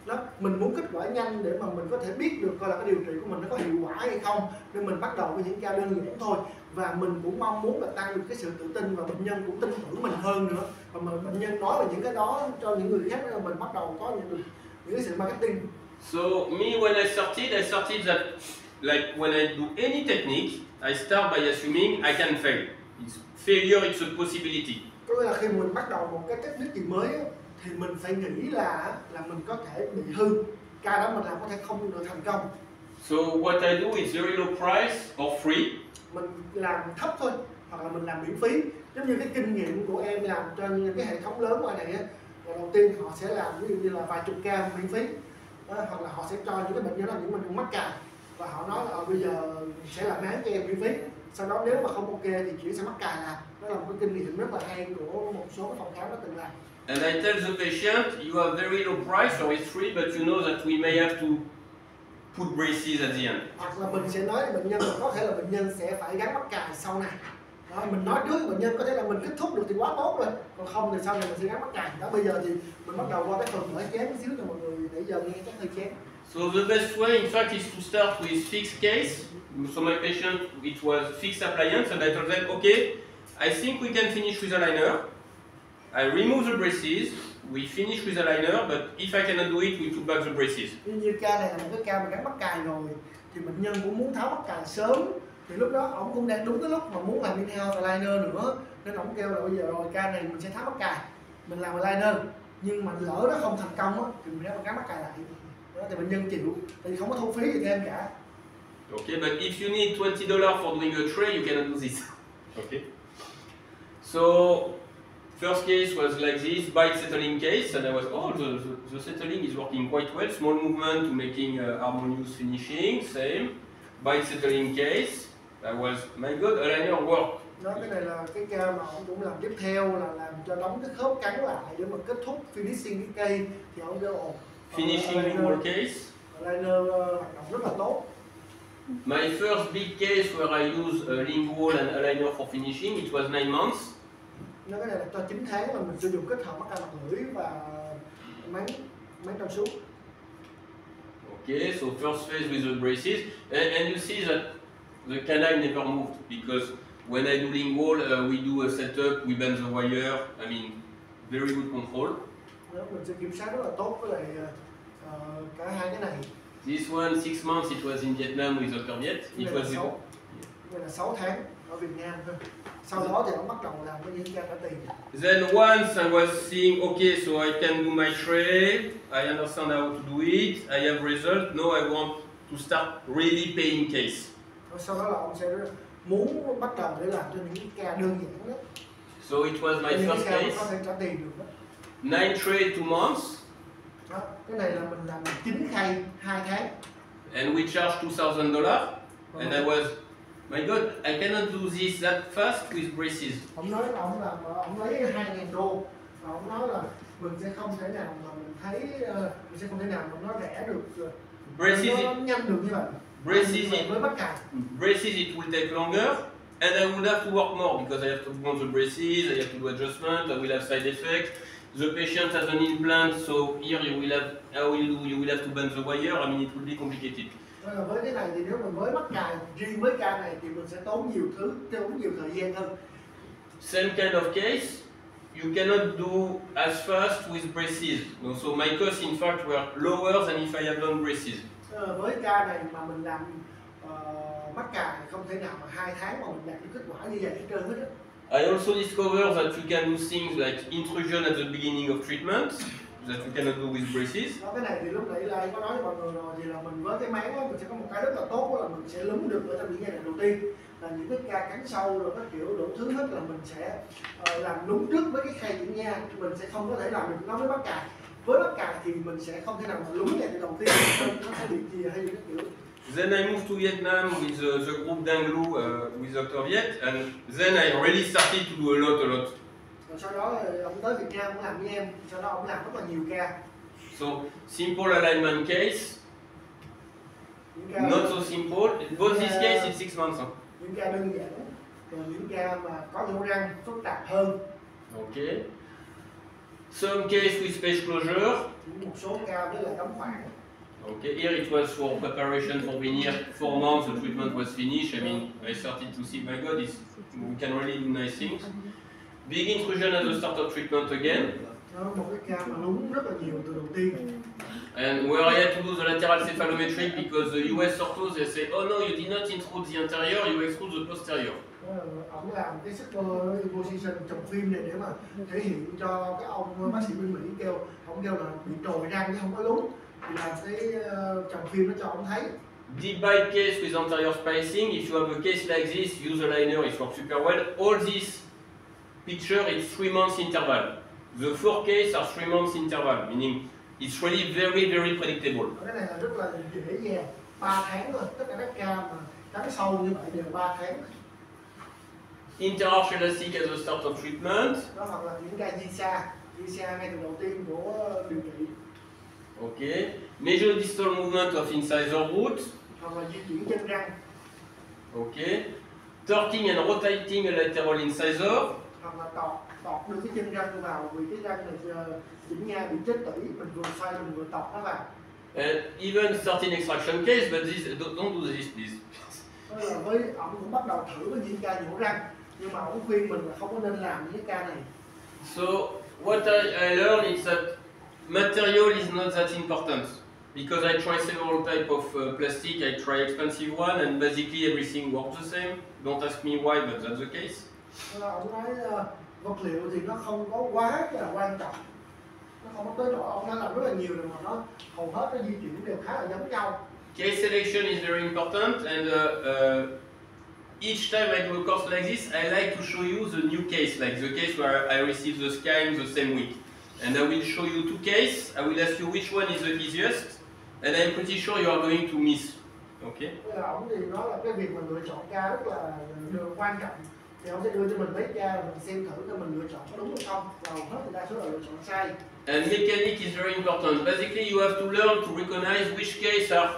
Đó, mình muốn kết quả nhanh để mà mình có thể biết được coi là cái điều trị của mình nó có hiệu quả hay không, nên mình bắt đầu với những ca đơn giản thôi, và mình cũng mong muốn là tăng được cái sự tự tin và bệnh nhân cũng tin tưởng mình hơn nữa, và mà bệnh nhân nói về những cái đó cho những người khác, là mình bắt đầu có những cái sự marketing. So me when I started that like when I do any technique, I start by assuming I can fail. Failure it's a possibility. Có nghĩa là khi mình bắt đầu một cái technique gì mới thì mình phải nghĩ là mình có thể bị hư, ca đó mình làm có thể không được thành công. So what I do is very low price or free. Mình làm thấp thôi, hoặc là mình làm miễn phí. Giống như cái kinh nghiệm của em làm trên những cái hệ thống lớn ngoài này á, đầu tiên họ sẽ làm ví dụ như là vài chục ca miễn phí, hoặc là họ sẽ cho những cái bệnh nhân đó những bệnh nhân mắc cài, và họ nói là bây giờ sẽ làm án cho em miễn phí. Sau đó nếu mà không ok thì chỉ sẽ mắc cài làm. Đó là một cái kinh nghiệm rất là hay của một số phòng khám đã từng làm. And I tell the patient, you have very low price or it's free, but you know that we may have to put braces at the end. Hoặc là mình sẽ nói với bệnh nhân là có thể là bệnh nhân sẽ phải gắn mắc cài sau này. Đó, mình nói trước bệnh nhân có thể là mình kết thúc được thì quá tốt rồi, còn không thì sau này mình sẽ gắn mắc cài. Đó, bây giờ thì mình bắt đầu qua cái phần mở chén xíu cho mọi người nãy giờ nghe chắc hơi chén. So the best way, in fact, is to start with fixed case. So my patient, it was fixed appliance, and I told them, okay, I think we can finish with a liner. I remove the braces, we finish with a liner, but if I cannot do it, we put back the braces. Như ca này là một cái ca mà gắn mắc cài rồi, thì bệnh nhân cũng muốn tháo mắc cài sớm, thì lúc đó ổng cũng đang đúng cái lúc mà muốn làm in-house và liner nữa, nên ổng kêu là bây giờ rồi ca này mình sẽ tháo mắc cài, mình làm liner, nhưng mà lỡ nó không thành công á, thì mình sẽ gắn mắc cài lại. Đó, thì bệnh nhân chịu, thì không có thu phí gì thêm cả. Okay, but if you need $20 for doing a tray, you cannot do this. Okay. So first case was like this, bite settling case, and I was, oh, the settling is working quite well. Small movement to making harmonious finishing, same. Bite settling case, I was, my God, aligner work. Đó, cái này là cái ca mà ông cũng làm tiếp theo là làm cho đóng cái khớp cắn lại để mà kết thúc finishing cái cây, thì ông kêu Finishing lingual case. Aligner hoạt động rất là tốt. My first big case where I used lingual and aligner for finishing, it was 9 months. Nó cái này là cho 9 tháng mà mình sử dụng kết hợp mắc ca mặt lưỡi và máy trong suốt. Okay, so first phase with the braces, and you see that the canine never moved because when I do lingual, we do a setup, we bend the wire. I mean, very good control. Đó, mình sẽ kiểm soát rất là tốt với lại cả hai cái này. This one, 6 months, it was in Vietnam with Dr. Viet. It was Đây là 6 tháng ở Việt Nam thôi. Sau đó thì ông bắt đầu làm cái những ca trả tiền. Then once I was seeing, okay, so I can do my tray, I understand how to do it, I have result, now I want to start really paying case. Sau đó là ông sẽ muốn bắt đầu để làm cho những cái ca đơn giản đó. So it was my first case. Có thể trả tiền được đó. 9 tray, 2 months. Đó, cái này là mình làm 9 khay 2 tháng. And we charged $2,000. And I was, my God, I cannot do this that fast with braces. Ông nói là ông lấy 2.000 đô. Và ông nói là mình sẽ không thể nào mà mình thấy mình sẽ không thể nào mà nó rẻ được. Braces, nó nhanh được như vậy. Braces it will take longer, and I would have to work more because I have to mount the braces, I have to do adjustment, I will have side effects. The patient has an implant, so here you will have, how will you will have to bend the wire. I mean, it will be complicated. Với cái này thì nếu mình mới mắc cài riêng với ca này thì mình sẽ tốn nhiều thời gian hơn. Same kind of case, you cannot do as fast with braces. No, so my costs in fact were lower than if I had done braces. Với ca này mà mình làm mắc cài không thể nào mà 2 tháng mà mình đạt được kết quả như vậy hết trơn hết á. I also discovered that you can do things like intrusion at the beginning of treatment that you cannot do with braces. Đó, cái này thì lúc nãy là anh có nói với mọi người rồi, thì là mình với cái máy đó, mình sẽ có một cái rất là tốt là mình sẽ lúng được ở trong những giai đoạn đầu tiên là những cái ca cắn sâu rồi các kiểu đủ thứ hết là mình sẽ làm lúng trước với cái khay chuyển nha, mình sẽ không có thể làm được nó với bắt cài. Với bắt cài thì mình sẽ không thể nào mà lúng giai đoạn đầu tiên, nó sẽ bị chìa hay gì các kiểu. Then I moved to Vietnam with the group Danglu with Dr. Viet, and then I really started to do a lot. Rồi sau đó ông tới Việt Nam cũng làm với em, sau đó ông làm rất là nhiều ca. So simple alignment case, not so simple. Both this case in 6 months. Những ca đơn giản, rồi những ca mà có nhổ răng phức tạp hơn. Okay. Some case with space closure. Một số ca với lại đóng khoảng. Okay, here it was for preparation for veneer. 4 months the treatment was finished. I mean, I started to see, my God, we can really do nice things. Big intrusion at the start of treatment again. Một cái ca mà lúng rất là nhiều từ đầu tiên. And where I had to do the lateral cephalometric because the US orthos they say, oh no, you did not intrude the anterior, you extrude the posterior. Ông làm cái superposition trồng phim này để mà thể hiện cho cái ông bác sĩ bên Mỹ ông kêu là bị trồi răng chứ không có lúng, thì làm cái trồng phim nó cho ông thấy. Deep bite case with anterior spacing. If you have a case like this, use a liner, it works super well. All this picture is 3 months interval. The 4 cases are 3 months interval, meaning it's really very predictable. Cái này là rất là dễ dàng, 3 tháng thôi, tất cả các ca mà cắn sâu như vậy đều 3 tháng. Interarch elastic at the start of treatment. Đó, hoặc là những ca GISA ngay từ đầu tiên của điều trị. Okay. Major distal movement of incisor root. Hoặc là di chuyển chân răng. Okay. Torquing and rotating a lateral incisor. Hoặc là tọt đưa cái chân răng vào vì cái răng này chỉnh nha bị chết tủy, mình vừa xoay mình vừa tọt nó vào. And even starting extraction case, but this, don't do this, please. Là với ông cũng bắt đầu thử với những ca nhổ răng, nhưng mà ông khuyên mình là không có nên làm những cái ca này. So what I learned is that material is not that important because I try several type of plastic. I try expensive one, and basically everything works the same. Don't ask me why, but that's the case. Ông nói vật liệu thì nó không có quá là quan trọng. nó không có tới nỗi ông đã làm rất là nhiều rồi mà nó hầu hết nó di chuyển đều khá là giống nhau. Case selection is very important, and each time I do a course like this, I like to show you the new case, like the case where I received the sky the same week. And I will show you two cases. I will ask you which one is the easiest, and I'm pretty sure you are going to miss. Okay? Ông thì nói là cái việc mà lựa chọn ca rất là quan trọng. Thì ông sẽ đưa cho mình mấy ca và mình xem thử cho mình lựa chọn có đúng hay không. Và hầu hết thì đa số là lựa chọn sai. And mechanic is very important. Basically, you have to learn to recognize which case are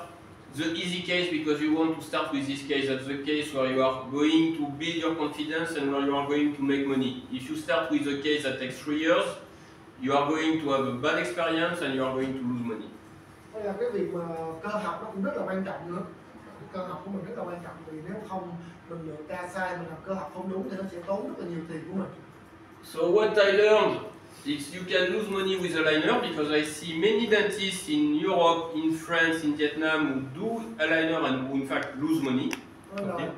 the easy case because you want to start with this case. That's the case where you are going to build your confidence and where you are going to make money. If you start with a case that takes 3 years, you are going to have a bad experience and you are going to lose money. Đây là cái việc mà cơ học nó cũng rất là quan trọng nữa. Cơ học của mình rất là quan trọng vì nếu không mình lựa ca sai, mình học cơ học không đúng thì nó sẽ tốn rất là nhiều tiền của mình. So what I learned is you can lose money with aligner because I see many dentists in Europe, in France, in Vietnam who do aligner and who in fact lose money. Okay.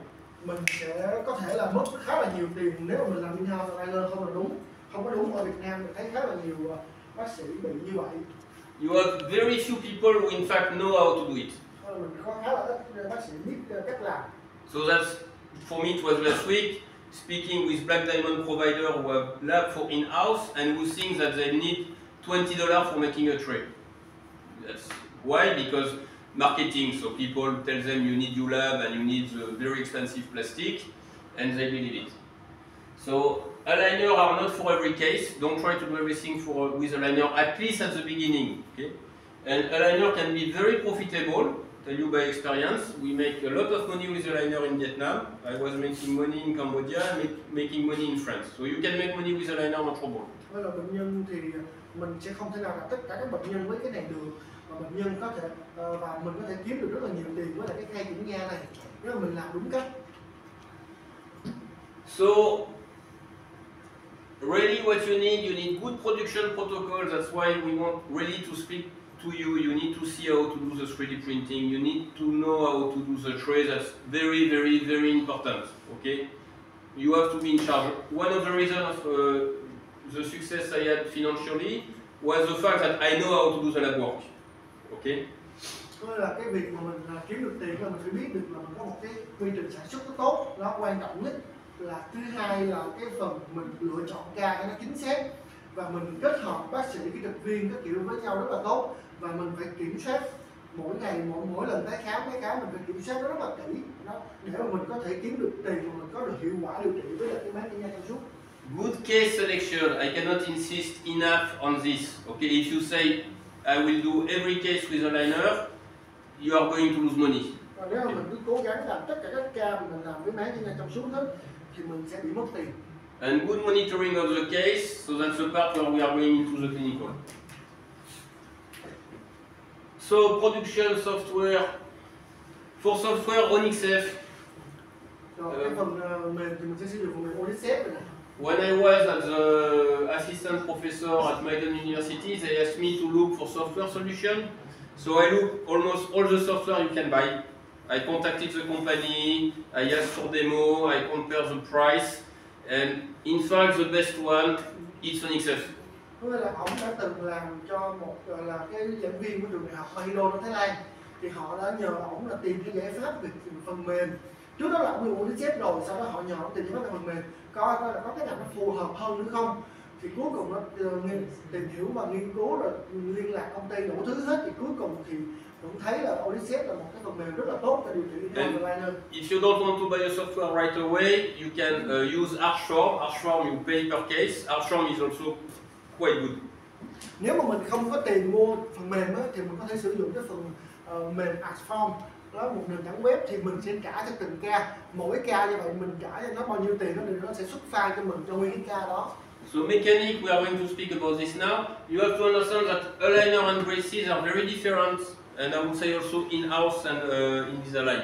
Mình sẽ có thể là mất khá là nhiều tiền nếu mà mình làm in-house aligner không là đúng. Không có đúng ở Việt Nam mình thấy khá là nhiều bác sĩ bị như vậy. You have very few people who in fact know how to do it. Mình có khá là ít bác sĩ biết cách làm. So that's, for me it was last week, speaking with Black Diamond provider who have lab for in-house and who think that they need $20 for making a tray. That's why, because marketing, so people tell them you need ULab and you need the very expensive plastic, and they believe it. So aligner are not for every case. Don't try to do everything with aligner, at least at the beginning. Okay? And aligner can be very profitable. Tell you by experience, we make a lot of money with aligner in Vietnam. I was making money in Cambodia, making money in France. So you can make money with aligner, no trouble. Với là bệnh nhân thì mình sẽ không thể nào gặp tất cả các bệnh nhân với cái này được. Mà bệnh nhân có thể và mình có thể kiếm được rất là nhiều tiền với lại cái khay kiểm tra này nếu mà mình làm đúng cách. So really what you need good production protocols. That's why we want really to speak to you. You need to see how to do the 3D printing. You need to know how to do the tray. That's very, very, very important. Okay? You have to be in charge. One of the reasons of the success I had financially was the fact that I know how to do the lab work. Okay? Đó là cái việc mà mình kiếm được tiền là mình phải biết được là mình có một cái quy trình sản xuất nó tốt, nó quan trọng nhất. Là thứ hai là cái phần mình lựa chọn ca cho nó chính xác và mình kết hợp bác sĩ, kỹ thuật viên các kiểu với nhau rất là tốt và mình phải kiểm soát mỗi ngày, mỗi lần tái khám mình phải kiểm soát nó rất là kỹ đó, để mà mình có thể kiếm được tiền và mình có được hiệu quả điều trị với lại cái máy kiểm tra trong suốt. Good case selection. I cannot insist enough on this. Okay, if you say I will do every case with aligner, you are going to lose money. Và nếu mà mình cứ cố gắng làm tất cả các ca mình làm với máy kiểm tra trong suốt hết thì mình sẽ bị mất tiền. And good monitoring of the case, so that's the part where we are going into the clinical. So production software. For software, OnyxF. Rồi cái phần mềm thì mình sẽ sử dụng phần mềm OnyxF này. When I was as an assistant professor at Maiden University, they asked me to look for software solution. So I looked almost all the software you can buy. I contacted the company, I asked for demo, I compared the price, and in fact the best one, it's OnyxF. Có nghĩa là ông đã từng làm cho một là cái giảng viên của trường đại học Mahidol ở Thái Lan, thì họ đã nhờ ông là tìm cái giải pháp về phần mềm. Trước đó là ông dùng OnyxF rồi, sau đó họ nhờ ông tìm giải pháp về phần mềm, coi là có cái nào nó phù hợp hơn nữa không. Thì cuối cùng nó tìm hiểu và nghiên cứu rồi liên lạc công ty đủ thứ hết, thì cuối cùng thì cũng thấy là OnyxF là một cái phần mềm rất là tốt để điều trị aligner. If you don't want to buy a software right away, you can use Archform. Archform you pay per case. Archform is also quite good. Nếu mà mình không có tiền mua phần mềm á, thì mình có thể sử dụng cái phần mềm Archform. Đó là một nền tảng web thì mình sẽ trả cho từng ca. Mỗi ca như vậy mình trả cho nó bao nhiêu tiền đó thì nó sẽ xuất file cho mình cho nguyên cái ca đó. So mechanic, we are going to speak about this now. You have to understand that aligner and braces are very different, and I would say also in-house and Invisalign.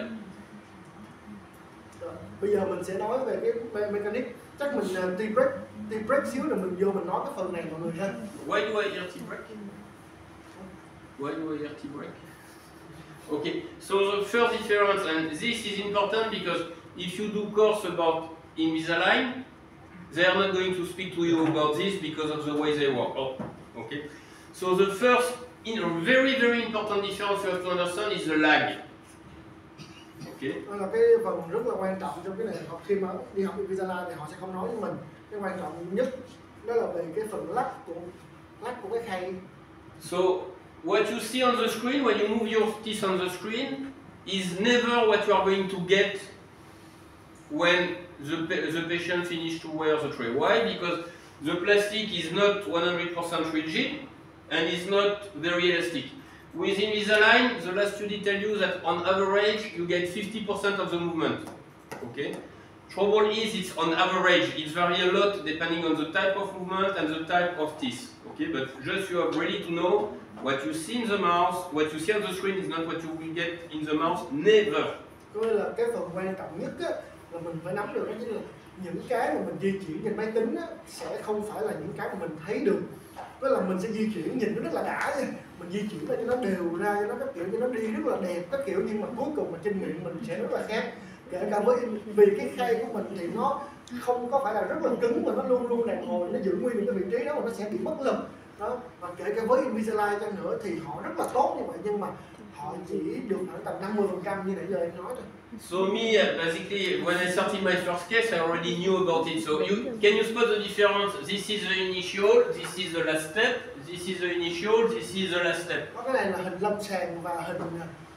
Bây giờ mình sẽ nói về cái mechanic. Chắc mình T-break xíu rồi mình vô mình nói cái phần này mọi người ha. Why do I hear T-break? Why do I hear T-break? Okay, so the first difference, and this is important because if you do course about Invisalign, they are not going to speak to you about this because of the way they work. Oh, okay. So the first, very important difference you have to understand is the lag. Okay. Đó là cái phần rất là quan trọng trong cái này, học khi mà đi học Invisalign thì họ sẽ không nói với mình. Cái quan trọng nhất đó là về cái phần lắc của cái khay. So what you see on the screen when you move your teeth on the screen is never what you are going to get when the patient finishes to wear the tray. Why? Because the plastic is not 100% rigid and is not very elastic. With Invisalign, the last study tells you that on average you get 50% of the movement. Okay? Trouble is it's on average, it varies a lot depending on the type of movement and the type of teeth. Okay? But just you have really to know what you see in the mouth, what you see on the screen is not what you will get in the mouth, never. Có nghĩa là cái phần quan trọng nhất á, là mình phải nắm được đó chính là những cái mà mình di chuyển trên máy tính á, sẽ không phải là những cái mà mình thấy được. Tức là mình sẽ di chuyển nhìn nó rất là đã nha, mình di chuyển ra cho nó đều ra, cho nó các kiểu, cho nó đi rất là đẹp các kiểu, nhưng mà cuối cùng mà trên miệng mình sẽ rất là khác. Kể cả với vì cái khay của mình thì nó không có phải là rất là cứng mà nó luôn luôn đàn hồi, nó giữ nguyên cái vị trí đó mà nó sẽ bị mất lực đó. Và kể cả với Invisalign chăng nữa thì họ rất là tốt như vậy, nhưng mà họ chỉ được khoảng tầm 50% như nãy giờ em nói thôi. So me, basically, when I started my first case, I already knew about it. So can you spot the difference? This is the initial, this is the last step, this is the initial, this is the last step. Cái này là hình lâm sàng và hình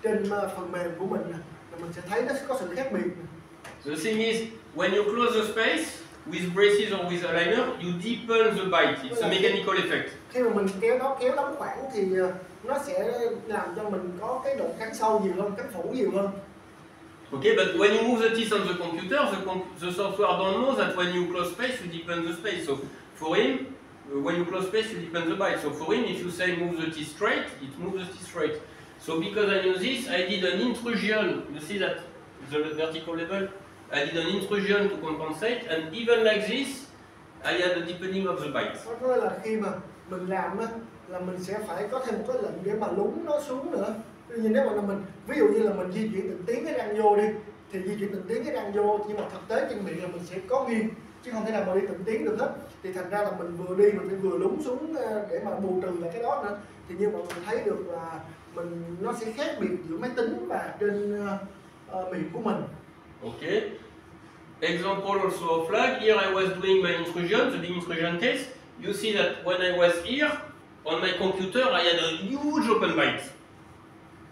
trên phần mềm của mình nè, mình sẽ thấy nó có sự khác biệt. The thing is, when you close the space with braces or with aligner, you deepen the bite. It's a mechanical effect. Khi mà mình kéo đóng khoảng thì nó sẽ làm cho mình có cái độ cắn sâu nhiều hơn, cắn phủ nhiều hơn. Okay, but when you move the teeth on the computer, the software don't know that when you close space, you deepen the space. So for him, when you close space, you deepen the bite. So for him, if you say move the teeth straight, it moves the teeth straight. So because I knew this, I did an intrusion. You see that the vertical level? I did an intrusion to compensate, and even like this, I had a deepening of the bite. Có nghĩa là khi mà mình làm á, là mình sẽ phải có thêm một cái lệnh để mà lún nó xuống nữa. Tuy nhiên nếu mà mình, ví dụ như là mình di chuyển từng tiến cái răng vô đi, thì di chuyển từng tiến cái răng vô, nhưng mà thực tế trên miệng là mình sẽ có nghiêng, chứ không thể nào mà đi từng tiến được hết. Thì thành ra là mình vừa đi mình phải vừa lún xuống để mà bù trừ lại cái đó nữa. Thì như mà mình thấy được là nó sẽ khác biệt giữa máy tính và trên miệng của mình. Okay. Example also of flag. Here I was doing my intrusion, the big intrusion case. You see that when I was here, on my computer I had a huge open bite.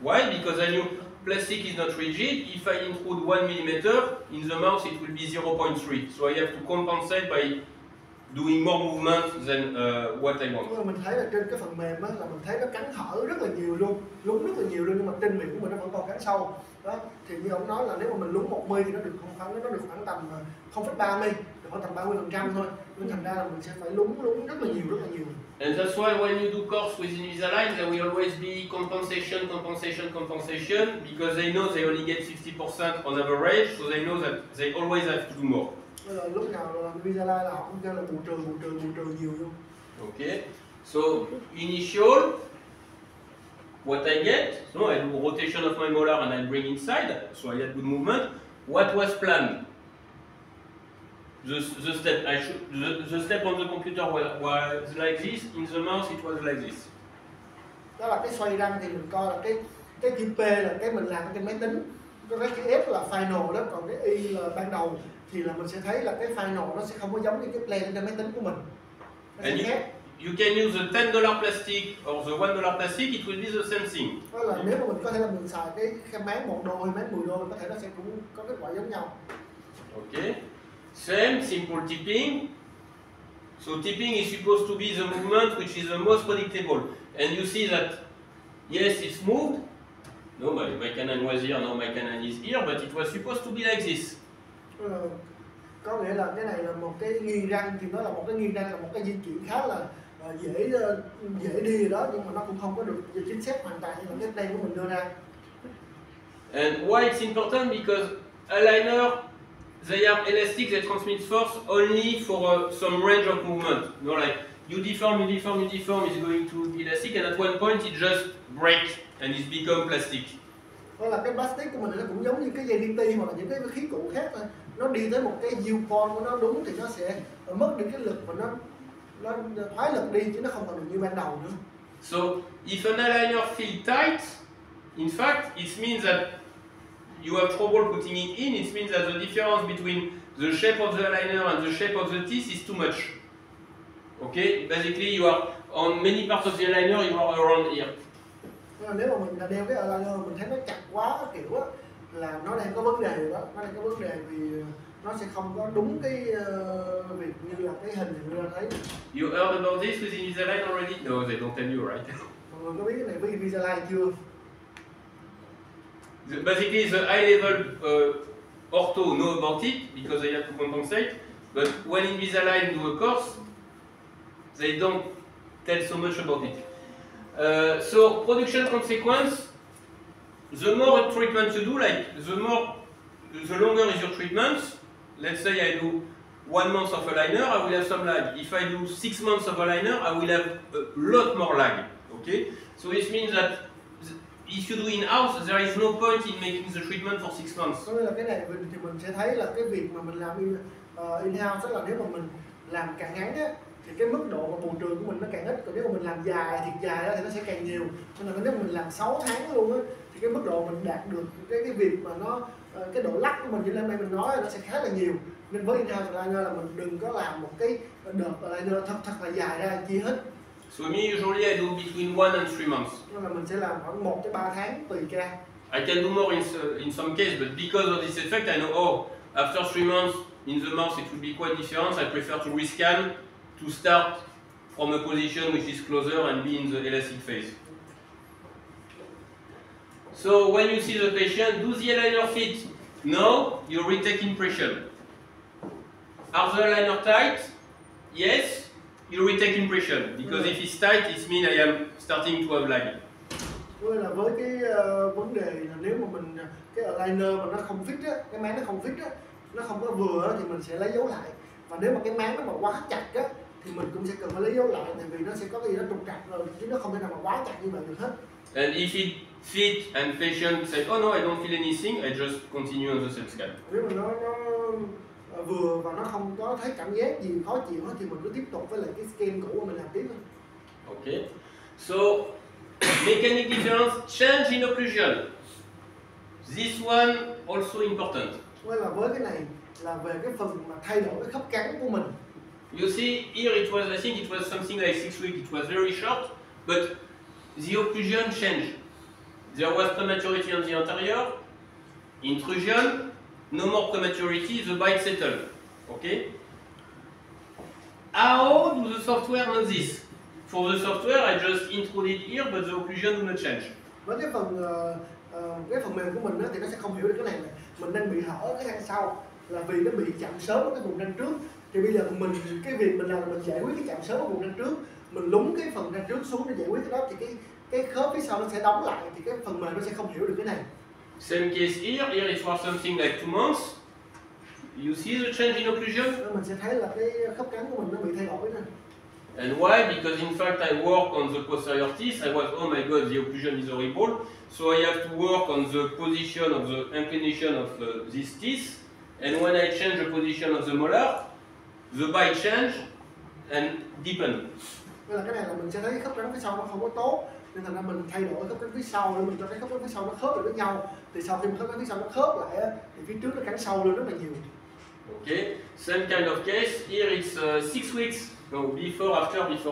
Why? Because I knew plastic is not rigid. If I intrude 1 millimeter, in the mouth it will be 0.3. So I have to compensate by doing more movement than what I want. Mình thấy là trên cái phần mềm á, là mình thấy nó cắn hở rất là nhiều luôn, lún rất là nhiều luôn, nhưng mà trên miệng của mình nó vẫn còn cắn sâu. Đó, thì như ông nói là nếu mà mình lún 1 mi thì nó được khoảng tầm 0,3 mi, được khoảng tầm 30% thôi. Nên thành ra là mình sẽ phải lún rất là nhiều. And that's why when you do course with Invisalign, there will always be compensation, because they know they only get 50% on average, so they know that they always have to do more. Lúc nào làm Invisalign là họ cũng kêu là bù trừ nhiều luôn. Okay, so initial, what I get, so I do rotation of my molar and I bring inside, so I had good movement. What was planned? The step on the computer was like this, in the mouth it was like this. Đó là cái xoay răng thì mình coi là cái chữ P là cái mình làm trên máy tính, cái chữ F là final đó, còn cái Y là ban đầu, thì là mình sẽ thấy là cái final nó sẽ không có giống như cái plan trên máy tính của mình. Nó sẽ khác. You can use the $10 plastic or the $1 plastic, it will be the same thing. Đó là nếu mà mình có thể là mình xài cái máy $1 hay máy $10, có thể nó sẽ cũng có kết quả giống nhau. Okay. Same, simple tipping. So tipping is supposed to be the movement which is the most predictable. And you see that, yes, it's moved. No, my cannon was here, now my cannon is here, but it was supposed to be like this. Có nghĩa là cái này là một cái nghiêng răng, thì nó là một cái nghiêng răng, là một cái di chuyển khá là dễ đi đó, nhưng mà nó cũng không có được chính xác hoàn toàn như là cái plan của mình đưa ra. And why it's important? Because aligner, they are elastic, they transmit force only for some range of movement. You know, like you deform, it's going to be elastic, and at one point it just breaks and it's become plastic. Đó là cái plastic của mình nó cũng giống như cái dây DT hoặc là những cái khí cụ khác thôi. Nó đi tới một cái yield point của nó đúng thì nó sẽ mất đi cái lực và nó thoái lực đi, chứ nó không còn được như ban đầu nữa. So if an aligner feels tight, in fact, it means that you have trouble putting it in. It means that the difference between the shape of the aligner and the shape of the teeth is too much. Okay, basically you are on many parts of the aligner, you are around here. Nếu mà mình đeo cái aligner mình thấy nó chặt quá kiểu á, là nó đang có vấn đề rồi đó, nó đang có vấn đề vì nó sẽ không có đúng cái việc như là cái hình như ra thấy. You heard about this with Invisalign already? No, they don't tell you, right? Mọi người có biết cái này với Invisalign chưa? Basically, the high level ortho know about it because they have to compensate, but when Invisalign do a course, they don't tell so much about it. So production consequence, the more treatment you do, like the longer is your treatment. Let's say I do 1 month of aligner, I will have some lag. If I do 6 months of aligner, I will have a lot more lag. Okay, so it means that if you do in-house, there is no point in making the treatment for 6 months. Có nghĩa là cái này thì mình sẽ thấy là cái việc mà mình làm in-house, tức là nếu mà mình làm càng ngắn á, thì cái mức độ mà bù trừ của mình nó càng ít, còn nếu mà mình làm dài thiệt dài đó thì nó sẽ càng nhiều. Nên là nếu mà mình làm 6 tháng luôn á thì cái mức độ mình đạt được cái việc mà nó cái độ lắc của mình như hôm nay mình nói nó sẽ khá là nhiều. Nên với in-house aligner là mình đừng có làm một cái đợt aligner thật là dài ra chia hết. So me usually I do between 1 and 3 months. Nên là mình sẽ làm khoảng 1 tới 3 tháng tùy ca. I can do more in some case, but because of this effect, I know, after 3 months in the mouth it will be quite different. I prefer to rescan to start from a position which is closer and be in the elastic phase. So when you see the patient, do the aligner fit? No, you retake impression. Are the aligner tight? Yes, you retake impression, because if it's tight, it means I am starting to have lag. Là với cái vấn đề là nếu mà mình cái aligner mà nó không fit á, cái máng nó không fit á, nó không có vừa á, thì mình sẽ lấy dấu lại. Và nếu mà cái máng nó mà quá chặt á, thì mình cũng sẽ cần phải lấy dấu lại, tại vì nó sẽ có cái gì đó trục trặc rồi, chứ nó không thể nào mà quá chặt như vậy được hết. And if it fit and patient say, oh no, I don't feel anything, I just continue on the same scan. Nếu mà nó vừa và nó không có thấy cảm giác gì khó chịu hết thì mình cứ tiếp tục với lại cái scan cũ mà mình làm tiếp thôi. Okay. So mechanic difference, change in occlusion. This one also important. Với cái này là về cái phần mà thay đổi cái khớp cắn của mình. You see, here it was, I think it was something like 6 weeks, it was very short, but the occlusion changed. There was prematurity on the anterior, intrusion, no more prematurity, the bite settled. Okay? How do the software know this? For the software, I just intrude it here, but the occlusion do not change. Với cái phần mềm của mình thì nó sẽ không hiểu được cái này. Mình đang bị hở cái răng sau là vì nó bị chạm sớm ở cái vùng răng trước. Thì bây giờ cái việc mình làm là mình giải quyết cái chạm sớm ở vùng răng trước, mình lúng cái phần răng trước xuống để giải quyết cái đó, thì cái khớp phía sau nó sẽ đóng lại, thì cái phần mềm nó sẽ không hiểu được cái này. Same case here it was something like 2 months. You see the change in occlusion? Mình sẽ thấy là cái khớp cắn của mình nó bị thay đổi này. And why? Because in fact I work on the posterior teeth. I was, oh my god, the occlusion is horrible. So I have to work on the position of the inclination of these teeth. And when I change the position of the molar, the bite change and deepen. Nên là cái này là mình sẽ thấy khớp cắn phía sau nó không có tốt, nên thành ra mình thay đổi khớp cắn phía sau để mình cho cái khớp cắn phía sau nó khớp lại với nhau. Thì sau khi khớp cắn phía sau nó khớp lại thì phía trước nó cắn sâu lên rất là nhiều. Okay, same kind of case. Here it's 6 weeks. No, before, after, and you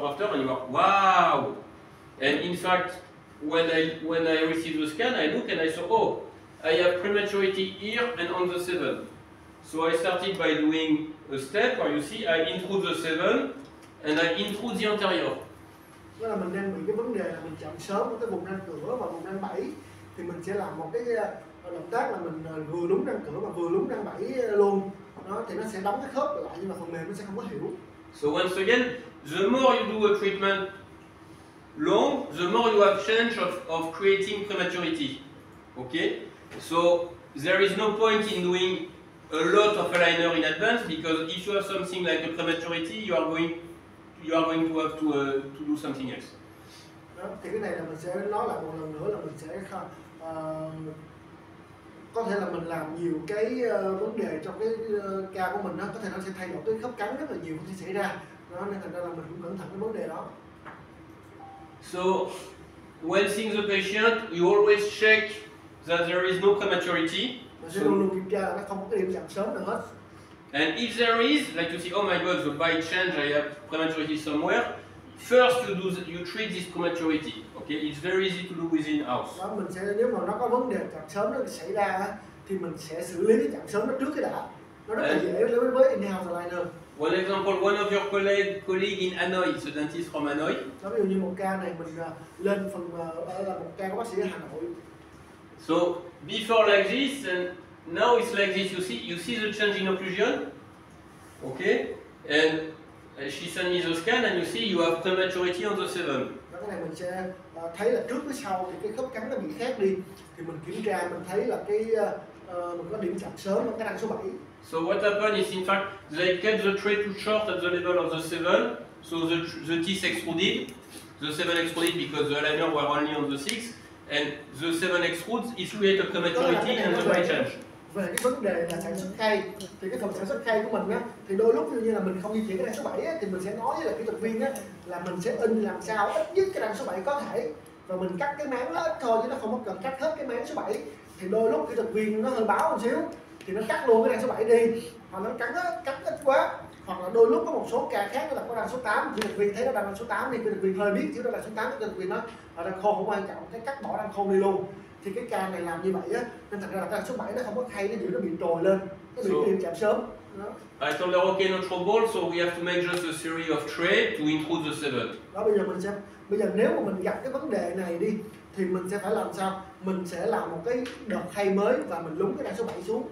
are wow. And in fact, when I received the scan, I look and I saw, oh, I have prematurity here and on the 7. So I started by doing a step where you see I intrude the 7 and I intrude the anterior. Đó là mình đang bị cái vấn đề là mình chạm sớm ở cái vùng răng cửa và vùng răng 7, thì mình sẽ làm một cái động tác là mình vừa lúng răng cửa và vừa lúng răng 7 luôn. Đó thì nó sẽ đóng cái khớp lại, nhưng mà phần mềm nó sẽ không có hiểu. So once again, the more you do a treatment long, the more you have chance of creating prematurity. Okay? So there is no point in doing a lot of aligner in advance, because if you have something like a prematurity, you are going to have to do something else. Đó, thì cái này là mình sẽ nói lại một lần nữa là mình sẽ có thể là mình làm nhiều cái vấn đề trong cái ca của mình đó, có thể nó sẽ thay đổi cái khớp cắn rất là nhiều có thể xảy ra. Đó, nên thành ra là mình cũng cẩn thận cái vấn đề đó. So when seeing the patient, you always check that there is no prematurity. Mình sẽ luôn luôn kiểm tra là nó không có cái điểm chậm sớm nào hết. And if there is, like you see, oh my God, the bite change, I have prematurity somewhere. First, you treat this prematurity. Okay, it's very easy to do within house. Đó, mình sẽ nếu mà nó có vấn đề chậm sớm nó xảy ra á, thì mình sẽ xử lý cái chậm sớm nó trước cái đã. Nó rất là dễ đối với in-house aligner. One example, one of your colleague in Hanoi, it's a dentist from Hanoi. Ví dụ như một ca này mình lên phần là một ca của bác sĩ ở Hà Nội. So before like this and now it's like this. You see the change in occlusion, okay? And she sent me the scan, and you see you have prematurity on the 7. Đó, cái này mình sẽ thấy là trước với sau thì cái khớp cắn nó bị khác đi. Thì mình kiểm tra mình thấy là cái mình có điểm chậm sớm ở cái răng số 7. So what happened is, in fact, they kept the tray too short at the level of the 7, so the teeth extruded. The 7 extruded because the aligner were only on the 6, and the 7 extrudes, it creates a prematurity and the bite change. Về cái vấn đề là sản xuất khay, thì cái phần sản xuất khay của mình á, thì đôi lúc như là mình không di chuyển cái răng số 7 á, thì mình sẽ nói với là kỹ thuật viên á, là mình sẽ in làm sao ít nhất cái răng số 7 có thể, và mình cắt cái máng nó ít thôi chứ nó không có cần cắt hết cái máng số 7. Thì đôi lúc kỹ thuật viên nó hơi báo một xíu thì nó cắt luôn cái răng số 7 đi, hoặc nó cắt ít quá, hoặc là đôi lúc có một số ca khác nó là có răng số 8, kỹ thuật viên thấy nó đang răng số 8 thì kỹ thuật viên hơi biết chứ nó là số 8, kỹ thuật viên nói răng khôn không quan trọng, cái cắt bỏ răng khôn đi luôn. Thì cái ca này làm như vậy á, nên thật ra là cái răng số 7 nó không có khay, nó giữ nó bị trồi lên, nó bị điểm chạm sớm. I told her, okay, no trouble, so we have to make just a series of tray to intrude the 7. Đó, bây giờ nếu mà mình gặp cái vấn đề này đi thì mình sẽ phải làm sao? Mình sẽ làm một cái đợt khay mới và mình lúng cái răng số 7 xuống.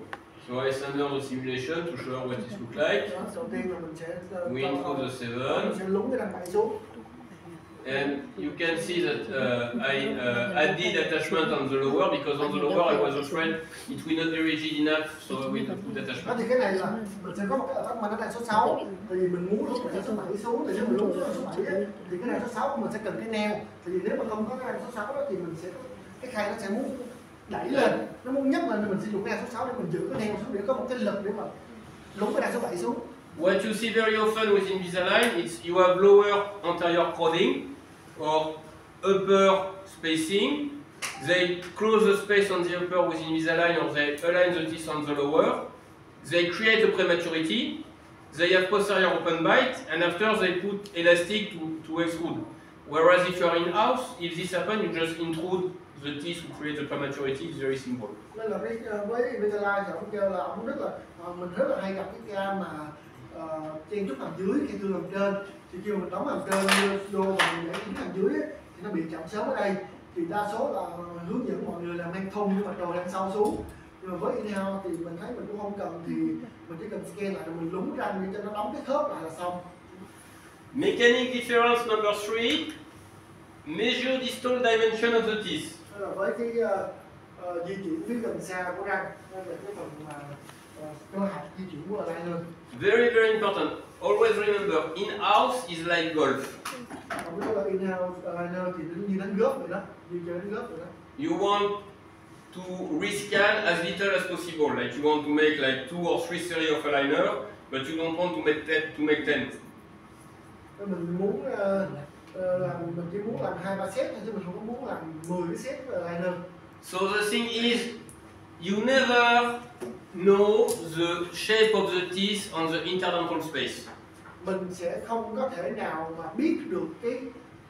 So I send her the simulation to show her what it looks like. Đó, đầu tiên là mình sẽ We intrude the 7. mình sẽ lúng cái răng 7 xuống. And you can see that I added attachment on the lower, because on the lower I was afraid it will not be rigid enough, so we put Đó, attachment. thì cái này là mình sẽ có một cái attachment ở răng số 6. Thì mình muốn lúng cái răng số 7 xuống, thì nếu mình lúng cái răng số 7 á, thì cái răng số 6 mình sẽ cần cái neo. Thì nếu mà không có cái răng số 6 đó thì mình sẽ cái khay nó sẽ muốn đẩy lên, nó muốn nhấc lên, thì mình sẽ dùng cái răng số 6 để mình giữ cái neo xuống để có một cái lực để mà lúng cái răng số 7 xuống. What you see very often with Invisalign is you have lower anterior crowding or upper spacing. They close the space on the upper with Invisalign, or they align the teeth on the lower. They create a prematurity. They have posterior open bite, and after they put elastic to extrude. Whereas if you are in-house, if this happens, you just intrude the teeth to create the prematurity. It's very simple. Nên là với Invisalign thì ông kêu là ông rất là mình rất là hay gặp cái ca mà chen chút hàm dưới, cái thương hàm trên, thì khi mà mình đóng hàm trên vô và mình để hàm dưới ấy, thì nó bị chậm sớm ở đây. Thì đa số là hướng dẫn mọi người làm hang thung nhưng mà trồi đằng sau xuống. Nhưng mà với in-house thì mình thấy mình cũng không cần, thì mình chỉ cần scan lại rồi mình lúng răng để cho nó đóng cái khớp lại là xong. Mechanic difference number 3. Measure distal dimension of the teeth. Đó là với cái di chuyển phía gần xa của răng, đây là cái phần mà cơ học di chuyển của aligner. Very, very important. Always remember, in-house is like golf. Còn cái là in-house aligner thì nó như đánh góp vậy đó, như chơi đánh góp vậy đó. You want to rescan as little as possible. Like you want to make like 2 or 3 series of aligner, but you don't want to make 10. Mình muốn mình chỉ muốn làm 2-3 set thôi chứ mình không có muốn làm 10 cái set aligner. So the thing is, you never know the shape of the teeth on the interdental space. Mình sẽ không có thể nào mà biết được cái